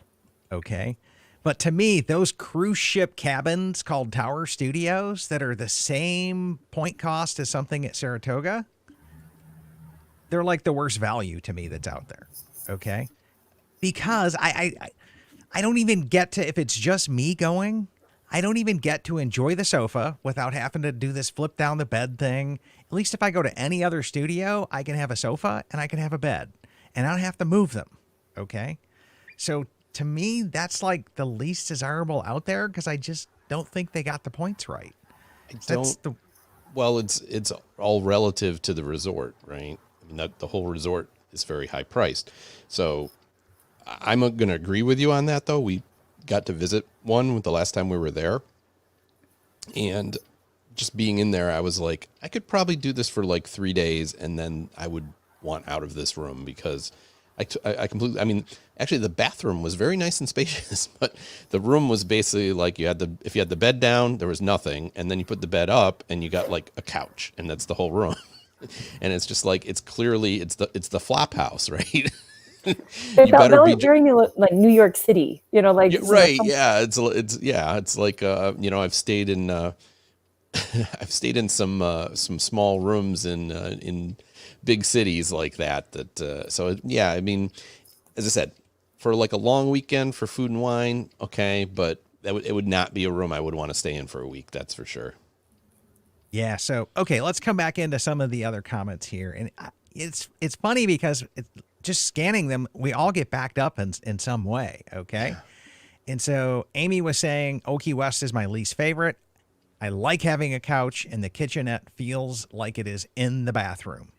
Okay. But to me, those cruise ship cabins called Tower Studios that are the same point cost as something at Saratoga, they're like the worst value to me that's out there. Okay. Because I don't even get to, if it's just me going, I don't even get to enjoy the sofa without having to do this flip down the bed thing. At least if I go to any other studio, I can have a sofa and I can have a bed and I don't have to move them. Okay. So to me, that's like the least desirable out there because I just don't think they got the points right.
Well, it's all relative to the resort, right? I mean, the whole resort is very high priced. So I'm going to agree with you on that, though. We got to visit one the last time we were there. And just being in there, I was like, I could probably do this for like 3 days, and then I would want out of this room because I completely, I mean, actually the bathroom was very nice and spacious, but the room was basically like if you had the bed down, there was nothing. And then you put the bed up and you got like a couch and that's the whole room. And it's just like, it's clearly, it's the flop house, right?
It felt very like New York City, like.
Yeah, right. Yeah. It's like, I've stayed in, I've stayed in some small rooms in big cities like that. So yeah, I mean, as I said, for like a long weekend for food and wine, okay, but it would not be a room I would want to stay in for a week. That's for sure.
Yeah. So okay, let's come back into some of the other comments here, and it's funny because just scanning them, we all get backed up in some way. Okay, yeah. And so Amy was saying Old Key West is my least favorite. I like having a couch, and the kitchenette feels like it is in the bathroom.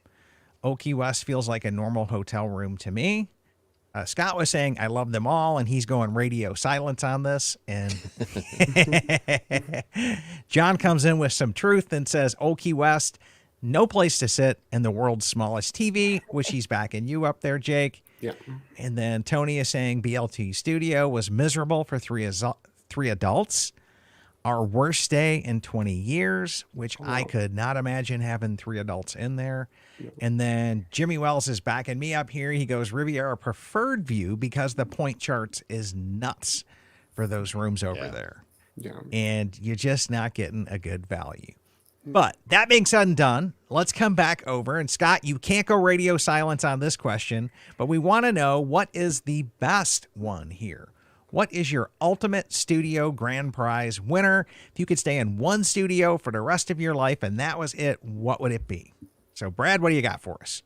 Old Key West feels like a normal hotel room to me. Scott was saying, I love them all, and he's going radio silence on this. And John comes in with some truth and says, Old Key West, no place to sit, and the world's smallest TV, which he's backing you up there, Jake.
Yeah.
And then Tony is saying BLT Studio was miserable for three adults. Our worst stay in 20 years, which I could not imagine having 3 adults in there. And then Jimmy Wells is backing me up here. He goes, Riviera preferred view because the point charts is nuts for those rooms over there.
Yeah.
And you're just not getting a good value. But that being said and done, let's come back over. And Scott, you can't go radio silence on this question, but we want to know, what is the best one here? What is your ultimate studio grand prize winner? If you could stay in one studio for the rest of your life and that was it, what would it be? So Brad, what do you got for us?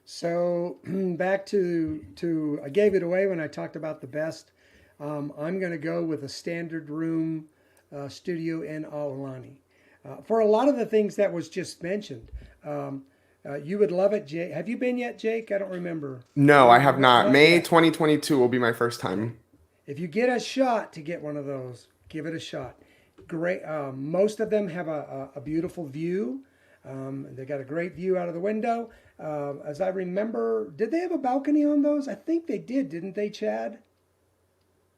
So back to I gave it away when I talked about the best. I'm going to go with a standard room studio in Aulani. For a lot of the things that was just mentioned. You would love it, Jake. Have you been yet, Jake? I don't remember.
No, I have not. May 2022 will be my first time.
If you get a shot to get one of those, give it a shot. Great. Most of them have a beautiful view. They got a great view out of the window. As I remember, did they have a balcony on those? I think they did, didn't they, Chad?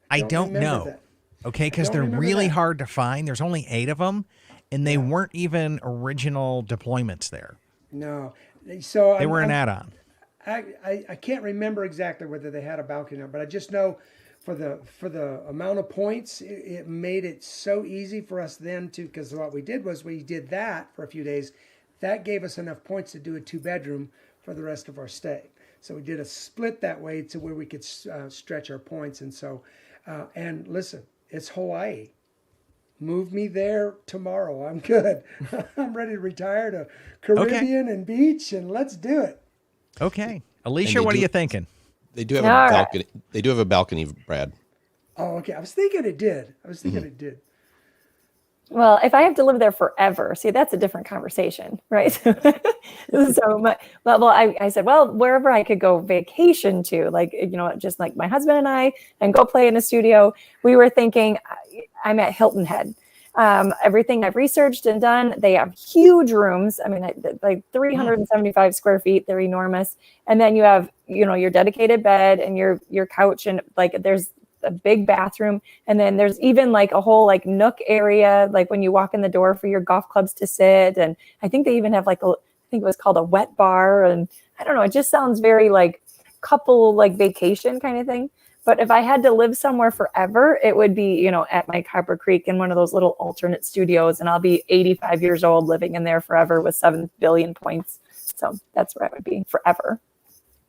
I don't know.
That.
Okay, because they're really hard to find. There's only 8 of them, and they weren't even original deployments there.
No. So
they were an add-on.
I can't remember exactly whether they had a balcony or not, but I just know for the amount of points, it made it so easy for us then to, because what we did was we did that for a few days. That gave us enough points to do a 2-bedroom for the rest of our stay. So we did a split that way to where we could stretch our points. And so, and listen, it's Hawaii. Move me there tomorrow. I'm good. I'm ready to retire to Caribbean and beach, and let's do it.
Okay. Alicia, what are you thinking?
They do have a balcony. They do have a balcony, Brad.
Oh, okay. I was thinking it did. It did.
Well, if I have to live there forever, see, that's a different conversation, right? I said, well, wherever I could go vacation to, like, just like my husband and I, and go play in a studio. We were thinking, I'm at Hilton Head. Everything I've researched and done, they have huge rooms. I mean, like 375 square feet. They're enormous. And then you have, your dedicated bed and your couch, and like there's a big bathroom, and then there's even like a whole like nook area, like when you walk in the door for your golf clubs to sit. And I think they even have I think it was called a wet bar, and I don't know, it just sounds very like couple like vacation kind of thing. But if I had to live somewhere forever, it would be, at my Copper Creek in one of those little alternate studios, and I'll be 85 years old living in there forever with 7 billion points. So that's where I would be forever.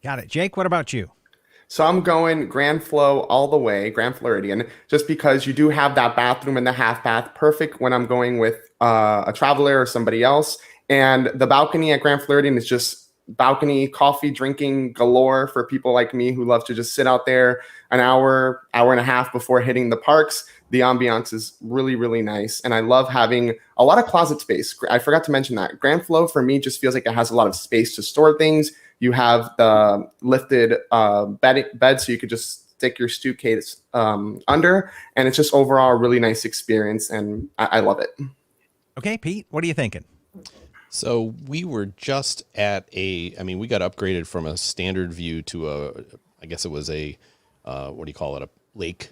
Got it. Jake, what about you?
So I'm going Grand Flow all the way, Grand Floridian, just because you do have that bathroom and the half bath, perfect when I'm going with a traveler or somebody else. And the balcony at Grand Floridian is just balcony coffee drinking galore for people like me who love to just sit out there an hour and a half before hitting the parks. The ambiance is really, really nice. And I love having a lot of closet space. I forgot to mention that. Grand Flow for me just feels like it has a lot of space to store things. You have the lifted bed, so you could just stick your suitcase under. And it's just overall a really nice experience. And I love it.
Okay, Pete, what are you thinking?
So we were just at we got upgraded from a standard view to I guess it was a, what do you call it? A lake,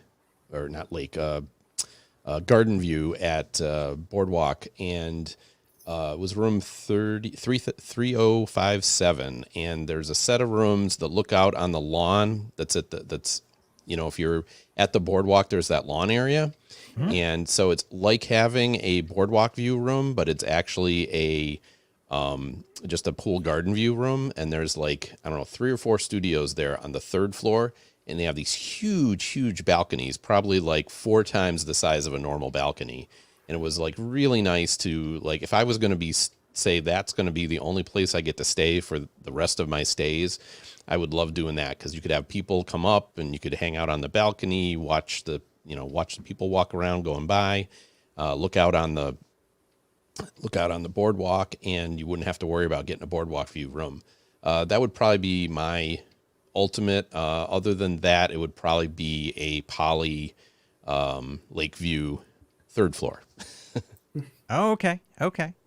or not lake, garden view at Boardwalk. And it was room 3057. And there's a set of rooms that look out on the lawn. If you're at the Boardwalk, there's that lawn area. Mm-hmm. And so it's like having a Boardwalk view room, but it's actually just a pool garden view room. And there's 3 or 4 studios there on the 3rd floor. And they have these huge, huge balconies, probably 4 times the size of a normal balcony. And it was really nice to, if I was going to say that's going to be the only place I get to stay for the rest of my stays, I would love doing that, because you could have people come up and you could hang out on the balcony, watch the people walk around going by, look out on the boardwalk, and you wouldn't have to worry about getting a boardwalk view room. That would probably be my ultimate. Other than that, it would probably be a Poly Lakeview 3rd floor.
Oh, okay.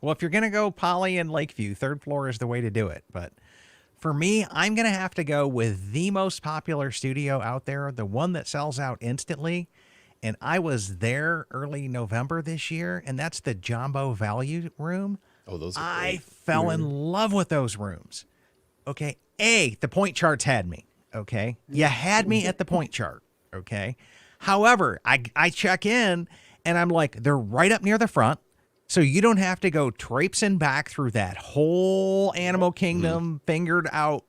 Well, if you're going to go Poly and Lakeview, 3rd floor is the way to do it. But for me, I'm going to have to go with the most popular studio out there, the one that sells out instantly. And I was there early November this year, and that's the Jumbo Value Room.
Oh, those are
I
great.
fell in love with those rooms. Okay. The point charts had me. Okay. You had me at the point chart. Okay. However, I check in and I'm like, they're right up near the front. So you don't have to go traipsing back through that whole animal kingdom, fingered out,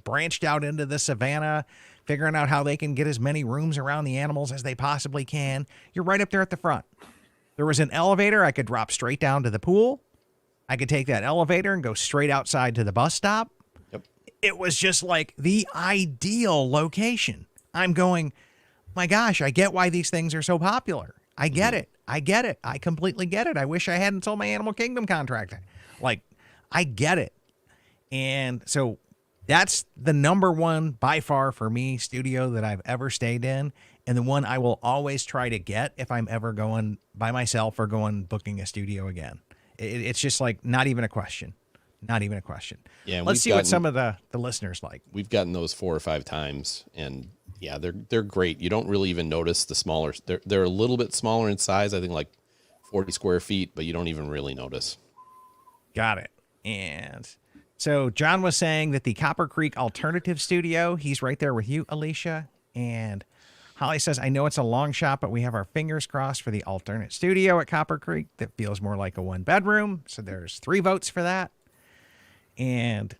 branched out into the savannah, figuring out how they can get as many rooms around the animals as they possibly can. You're right up there at the front. There was an elevator. I could drop straight down to the pool. I could take that elevator and go straight outside to the bus stop.
Yep.
It was just like the ideal location. I'm going, my gosh, I get why these things are so popular. I get it. I get it. I completely get it. I wish I hadn't sold my Animal Kingdom contract. Like, I get it. And so that's the number one by far for me studio that I've ever stayed in, and the one I will always try to get if I'm ever going by myself or booking a studio again. It's just like not even a question. Not even a question.
Yeah,
let's see what some of the listeners like.
We've gotten those 4 or 5 times, and yeah, they're great. You don't really even notice the smaller. They're a little bit smaller in size. I think like 40 square feet, but you don't even really notice.
Got it. And so John was saying that the Copper Creek Alternative Studio, he's right there with you, Alicia. And Holly says, I know it's a long shot, but we have our fingers crossed for the alternate studio at Copper Creek that feels more like a 1-bedroom. So there's 3 votes for that. And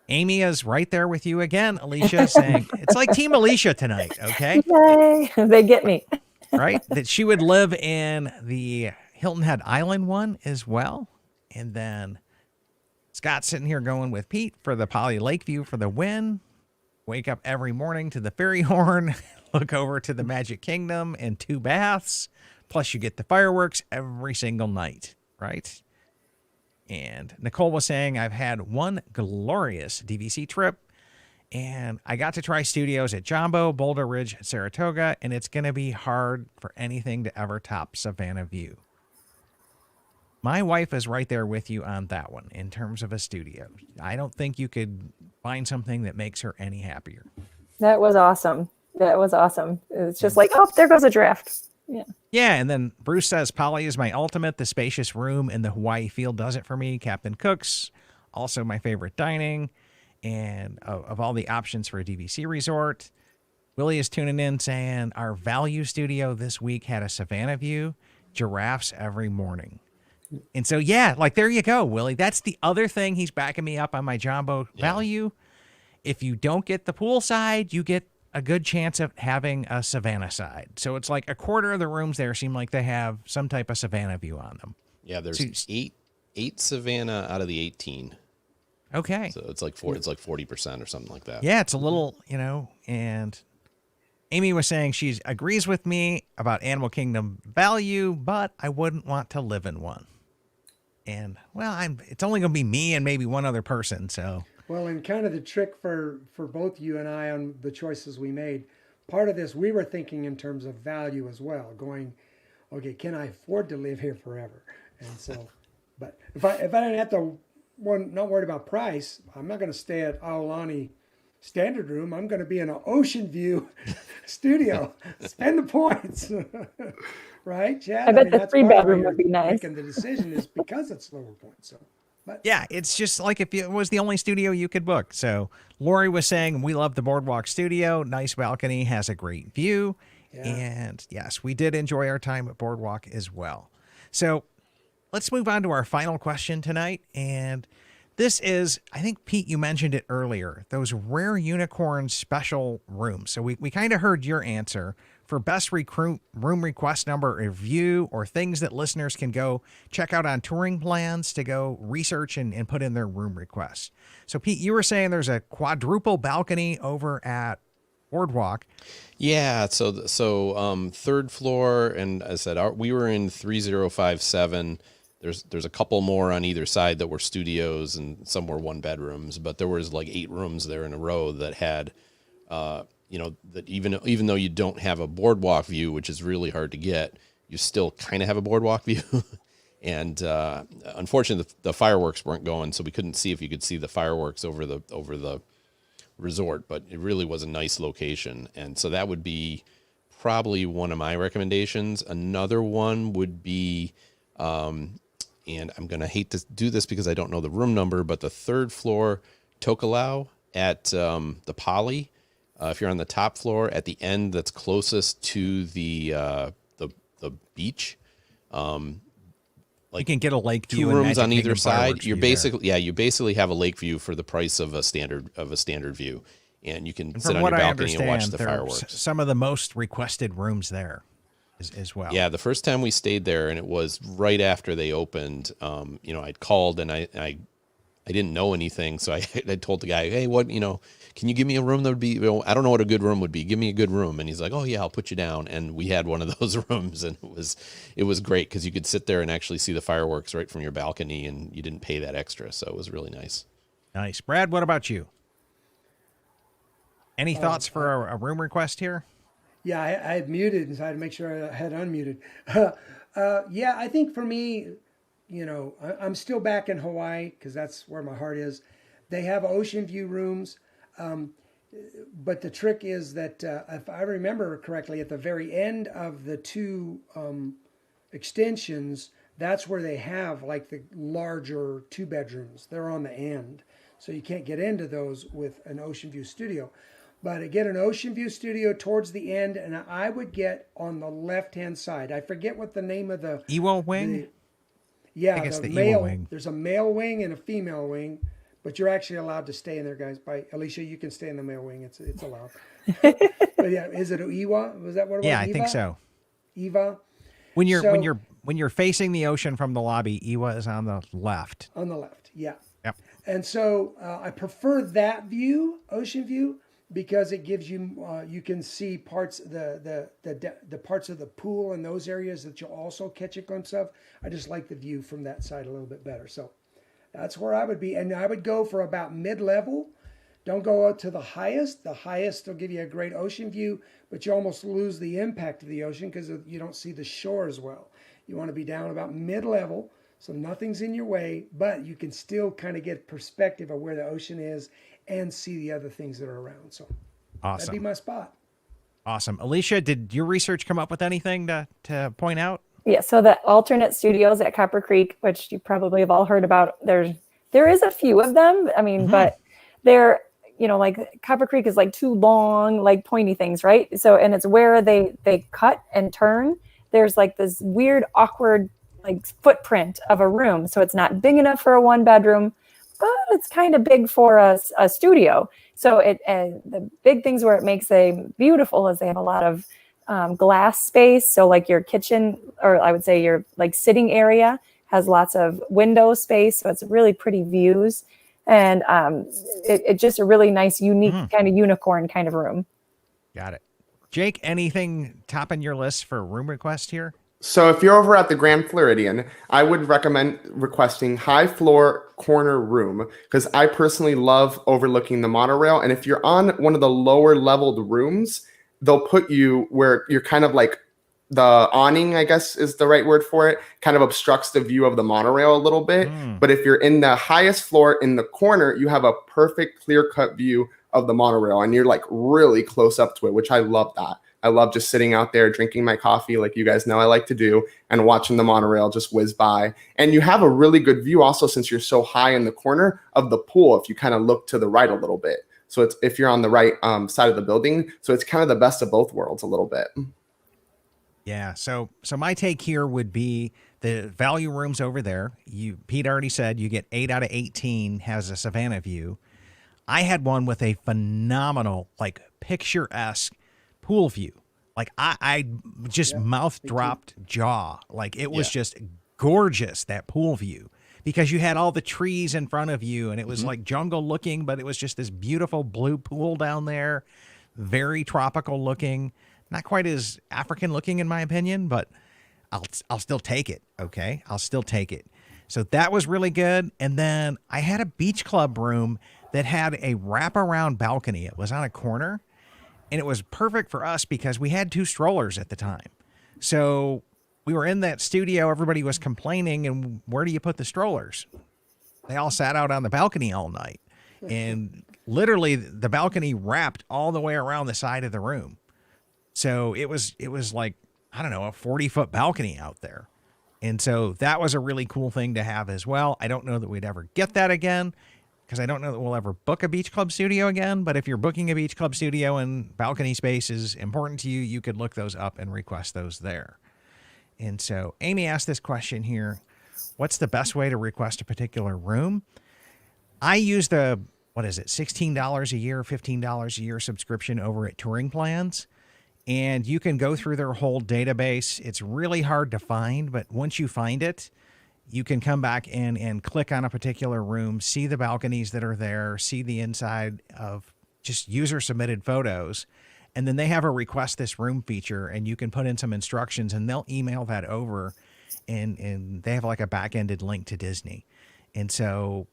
Amy is right there with you again, Alicia, saying it's like Team Alicia tonight, okay?
Yay. They get me.
Right? That she would live in the Hilton Head Island one as well. And then Scott's sitting here going with Pete for the Poly Lakeview for the win. Wake up every morning to the fairy horn, look over to the Magic Kingdom and 2 baths. Plus you get the fireworks every single night, right? And Nicole was saying, I've had one glorious DVC trip, and I got to try studios at Jumbo, Boulder Ridge, Saratoga, and it's going to be hard for anything to ever top Savannah View. My wife is right there with you on that one in terms of a studio. I don't think you could find something that makes her any happier.
That was awesome. It's just like, oh, there goes a draft. Yeah.
Yeah, and then Bruce says, Polly is my ultimate. The spacious room in the Hawaii field does it for me. Captain Cook's, also my favorite dining, and of all the options for a DVC resort. Willie is tuning in saying, our value studio this week had a Savannah view, giraffes every morning. And so, yeah, like there you go, Willie. That's the other thing. He's backing me up on my Jumbo value. If you don't get the pool side, you get a good chance of having a Savannah side. So it's like a quarter of the rooms there seem like they have some type of Savannah view on them.
Yeah, there's eight Savannah out of the 18.
Okay.
So it's like 40% or something like that.
Yeah, it's a little, and Amy was saying she agrees with me about Animal Kingdom value, but I wouldn't want to live in one. And well, it's only going to be me and maybe one other person, so.
Well, and kind of the trick for both you and I on the choices we made, part of this, we were thinking in terms of value as well, going, okay, can I afford to live here forever? And so, but if I didn't have to, not worried about price, I'm not going to stay at Aulani Standard Room. I'm going to be in an Ocean View studio. Spend the points. Right, Chad?
I bet the 3-bedroom would be nice.
Making the decision is because it's lower points. So. But
yeah, it's just like if it was the only studio you could book. So Lori was saying, we love the Boardwalk Studio. Nice balcony, has a great view. Yeah. And yes, we did enjoy our time at Boardwalk as well. So let's move on to our final question tonight. And this is, I think, Pete, you mentioned it earlier, those rare unicorn special rooms. So we kind of heard your answer for best room request number or view, or things that listeners can go check out on touring plans to go research and put in their room requests. So Pete, you were saying there's a quadruple balcony over at Boardwalk.
Yeah. So 3rd floor. And as I said, we were in 3057. There's a couple more on either side that were studios, and some were 1-bedrooms, but there was like 8 rooms there in a row that had, that even though you don't have a boardwalk view, which is really hard to get, you still kind of have a boardwalk view. And unfortunately, the fireworks weren't going, so we couldn't see if you could see the fireworks over the resort. But it really was a nice location, and so that would be probably one of my recommendations. Another one would be, and I'm gonna hate to do this because I don't know the room number, but the 3rd floor Tokelau at the Poly. If you're on the top floor at the end that's closest to the beach,
You can get a lake view
2
and
rooms
Magic
on either
Kingdom
side.
fireworks
You're
view there.
basically you basically have a lake view for the price of a standard view, and you can
And
sit
from
on
what
your
I
balcony and watch
understand,
the
there are
fireworks.
some of the most requested rooms there as well.
Yeah, the first time we stayed there, and it was right after they opened. I'd called and I didn't know anything, so I told the guy, hey, can you give me a room that would be, I don't know what a good room would be. Give me a good room. And he's like, oh yeah, I'll put you down. And we had one of those rooms, and it was great because you could sit there and actually see the fireworks right from your balcony, and you didn't pay that extra. So it was really nice.
Nice. Brad, what about you? Any thoughts for a room request here?
Yeah, I had muted, and so I had to make sure I had unmuted. Yeah, I think for me, I'm still back in Hawaii because that's where my heart is. They have ocean view rooms, but the trick is that if I remember correctly, at the very end of the 2 extensions, that's where they have like the larger 2 bedrooms. They're on the end, so you can't get into those with an ocean view studio. But I get an ocean view studio towards the end, and I would get on the left-hand side. I forget what the name of the
Ewo wing?
yeah,
I guess the Ewo
male
wing.
There's a male wing and a female wing, but you're actually allowed to stay in there, guys. By Alicia, you can stay in the male wing. It's allowed. But yeah, is it Iwa? Was that what it was?
Yeah, I
Eva?
think so.
Eva.
When
So-
you're facing the ocean from the lobby, Ewa is on the left.
On the left, yeah.
Yep.
And so I prefer that view, ocean view, because it gives you you can see parts the parts of the pool and those areas that you'll also catch a glimpse of. I just like the view from that side a little bit better. So that's where I would be, and I would go for about mid-level. Don't go out to the highest. The highest will give you a great ocean view, but you almost lose the impact of the ocean because you don't see the shore as well. You want to be down about mid-level, so nothing's in your way, but you can still kind of get perspective of where the ocean is and see the other things that are around. So that'd be
Awesome.
my spot.
Awesome. Alicia, did your research come up with anything to point out?
Yeah, so the alternate studios at Copper Creek, which you probably have all heard about, there is a few of them. I mean, but they're, like Copper Creek is like 2 long, like pointy things, right? So, and it's where they cut and turn. There's like this weird, awkward, like footprint of a room. So it's not big enough for a 1-bedroom, but it's kind of big for a studio. So the big things where it makes a beautiful is they have a lot of glass space. So like your kitchen, or I would say your like sitting area, has lots of window space. So it's really pretty views. And it's just a really nice, unique kind of unicorn kind of room.
Got it. Jake, anything topping your list for room request here?
So if you're over at the Grand Floridian, I would recommend requesting high floor corner room because I personally love overlooking the monorail. And if you're on one of the lower leveled rooms, they'll put you where you're kind of like the awning, I guess is the right word for it, kind of obstructs the view of the monorail a little bit. But if you're in the highest floor in the corner, you have a perfect clear cut view of the monorail and you're like really close up to it, which I love that. I love just sitting out there drinking my coffee, like you guys know I like to do, and watching the monorail just whiz by. And you have a really good view also since you're so high in the corner of the pool if you kind of look to the right a little bit. So it's if you're on the right side of the building. So it's kind of the best of both worlds a little bit.
Yeah. So my take here would be the value rooms over there. Pete already said you get 8 out of 18 has a Savannah view. I had one with a phenomenal, like picturesque pool view. Like I just mouth dropped jaw. Like it was just gorgeous, that pool view, because you had all the trees in front of you and it was like jungle looking, but it was just this beautiful blue pool down there. Very tropical looking, not quite as African looking in my opinion, but I'll still take it. Okay. I'll still take it. So that was really good. And then I had a beach club room that had a wraparound balcony. It was on a corner. And it was perfect for us because we had 2 strollers at the time. So we were in that studio. Everybody was complaining. And where do you put the strollers? They all sat out on the balcony all night. And literally the balcony wrapped all the way around the side of the room. So it was like, I don't know, a 40-foot balcony out there. And so that was a really cool thing to have as well. I don't know that we'd ever get that again, because I don't know that we'll ever book a beach club studio again. But if you're booking a beach club studio and balcony space is important to you, you could look those up and request those there. And so Amy asked this question here. what's the best way to request a particular room? I use the, what is it, $16 a year, $15 a year subscription over at Touring Plans. And you can go through their whole database. It's really hard to find, but once you find it, you can come back and click on a particular room, see the balconies that are there, see the inside of just user-submitted photos. And then they have a request this room feature, and you can put in some instructions, and they'll email that over. And they have like a back-ended link to Disney. And so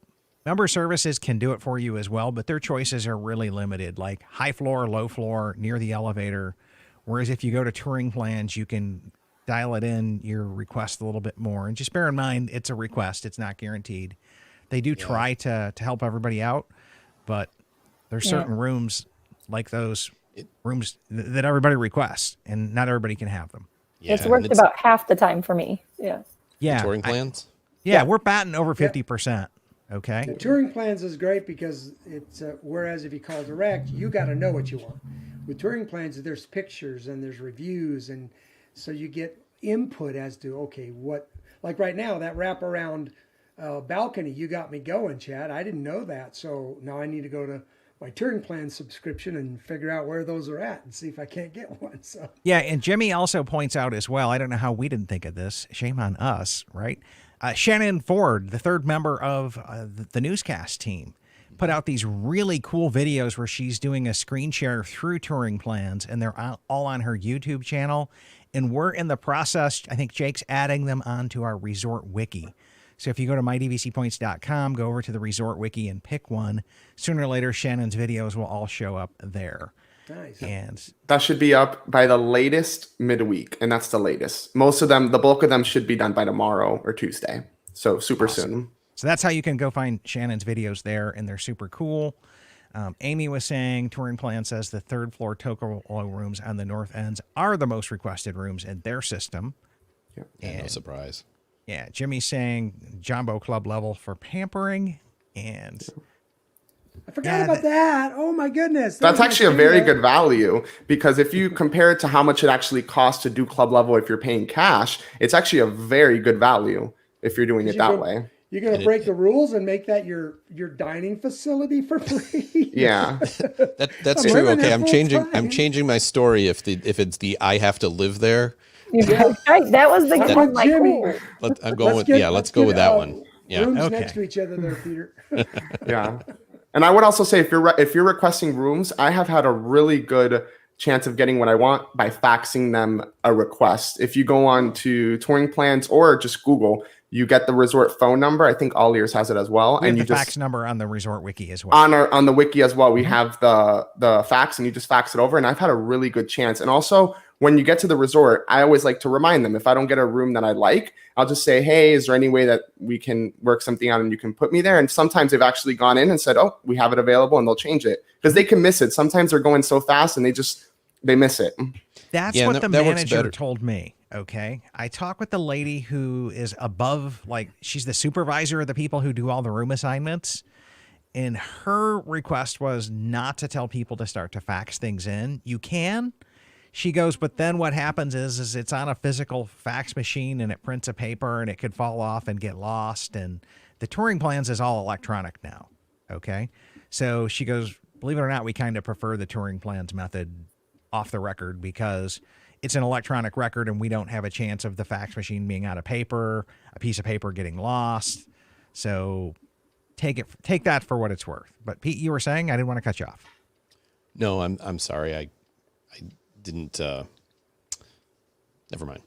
member services can do it for you as well, but their choices are really limited, like high floor, low floor, near the elevator. Whereas if you go to Touring Plans, you can dial it in your request a little bit more. And just bear in mind, it's a request. It's not guaranteed. They do try to help everybody out, but there's certain rooms like those rooms that everybody requests, and not everybody can have them.
Yeah,
it's worked about half the time for me. Yeah.
Yeah.
Touring Plans?
We're batting over 50%. Okay.
The Touring Plans is great because it's whereas if you call direct, you got to know what you want. With Touring Plans, there's pictures and there's reviews, and so you get input as to okay, what, like right now that wraparound balcony, you got me going, Chad. I didn't know that, so now I need to go to my Touring Plan subscription and figure out where those are at and see if I can't get one. So
yeah, and Jimmy also points out as well, I don't know how we didn't think of this. Shame on us, right? Shannon Ford, the third member of the newscast team, put out these really cool videos where she's doing a screen share through Touring Plans, and they're all on her YouTube channel. And we're in the process, I think Jake's adding them onto our resort wiki. So if you go to mydvcpoints.com, go over to the resort wiki and pick one. Sooner or later, Shannon's videos will all show up there.
nice.
And
That should be up by the latest midweek, and that's the latest. Most of them, the bulk of them should be done by tomorrow or Tuesday. So super soon.
so that's how you can go find Shannon's videos there, and they're super cool. Amy was saying, Touring Plan says the third floor Tokyo rooms on the north ends are the most requested rooms in their system.
Yeah, no surprise.
Yeah, Jimmy's saying Jumbo Club level for pampering, and
I forgot about that. Oh my goodness.
That's actually a very good value, because if you compare it to how much it actually costs to do club level if you're paying cash, it's actually a very good value if you're doing it that way.
You're going to break the rules and make that your dining facility for free.
Yeah.
That's
I'm
true.
living
Okay,
there
I'm
full-time.
changing my story if it's the I have to live there.
Right, that was the one. Like,
Jimmy.
ooh.
I'm going let's go with that one. Yeah.
Rooms
Okay.
next to each other there, Peter.
Yeah. And I would also say if you're requesting rooms, I have had a really good chance of getting what I want by faxing them a request. If you go on to Touring Plans or just Google, you get the resort phone number. I think all yours has it as well.
we
And
have
you
the
just
fax number on the resort wiki as well.
on the wiki as well, we have the fax, and you just fax it over. And I've had a really good chance. And also, when you get to the resort, I always like to remind them, if I don't get a room that I like, I'll just say, hey, is there any way that we can work something out and you can put me there? And sometimes they've actually gone in and said, oh, we have it available, and they'll change it, because they can miss it. Sometimes they're going so fast and they miss it.
That's
Yeah,
what
and
the
that works
manager
better.
told me. Okay. I talked with the lady who is above, like, she's the supervisor of the people who do all the room assignments. And her request was not to tell people to start to fax things in. You can. She goes, but then what happens is it's on a physical fax machine, and it prints a paper, and it could fall off and get lost. And the Touring Plans is all electronic now. Okay. So she goes, believe it or not, we kind of prefer the Touring Plans method off the record, because it's an electronic record and we don't have a chance of the fax machine being out of paper, a piece of paper getting lost. So take that for what it's worth. But Pete, you were saying, I didn't want to cut you off.
No, I'm sorry. I didn't never mind.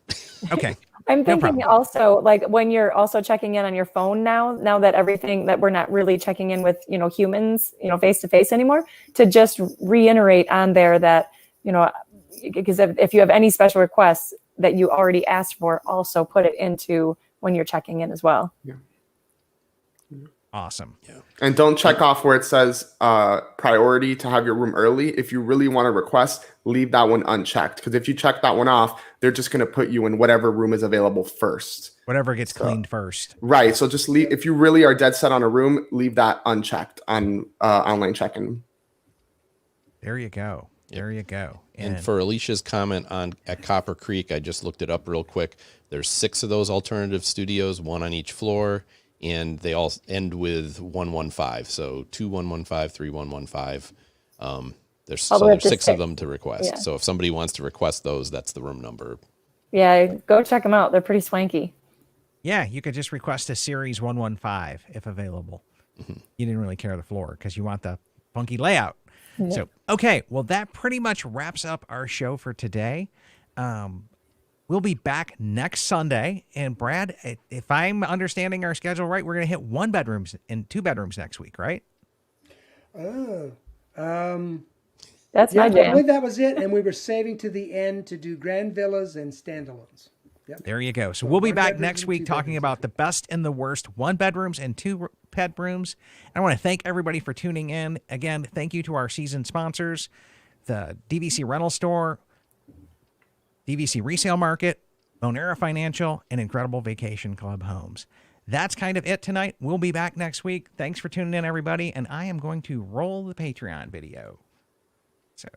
Okay.
I'm thinking
problem.
also, like, when you're also checking in on your phone now that everything, that we're not really checking in with, humans, face to face anymore, to just reiterate on there that, because if you have any special requests that you already asked for, also put it into when you're checking in as well.
Yeah.
Awesome.
And don't check off where it says priority to have your room early. If you really want to request, leave that one unchecked. Because if you check that one off, they're just going to put you in whatever room is available first.
Whatever gets cleaned first.
Right. So just leave. If you really are dead set on a room, leave that unchecked on online check-in.
There you go. There you go.
And for Alicia's comment at Copper Creek, I just looked it up real quick. There's 6 of those alternative studios, 1 on each floor, and they all end with 115. So 2115, 3115. There's 6 of them to request.
Yeah.
So if somebody wants to request those, that's the room number.
Yeah, go check them out. They're pretty swanky.
Yeah, you could just request a Series 115 if available. You didn't really care the floor because you want the funky layout.
Yeah.
So, okay, well, that pretty much wraps up our show for today. We'll be back next Sunday. And Brad, if I'm understanding our schedule right, we're going to hit 1 bedrooms and 2 bedrooms next week, right?
That's
Yeah,
my
I
jam.
believe that was it, and we were saving to the end to do grand villas and standalones. Yep.
There you go. So we'll be
1
back
bedrooms
next
and
week
2
talking
bedrooms.
about the best and the worst 1 bedrooms and 2 bedrooms. I want to thank everybody for tuning in. Again, thank you to our season sponsors, the DVC Rental Store, DVC Resale Market, Monera Financial, and Incredible Vacation Club Homes. That's kind of it tonight. We'll be back next week. Thanks for tuning in, everybody. And I am going to roll the Patreon video. So.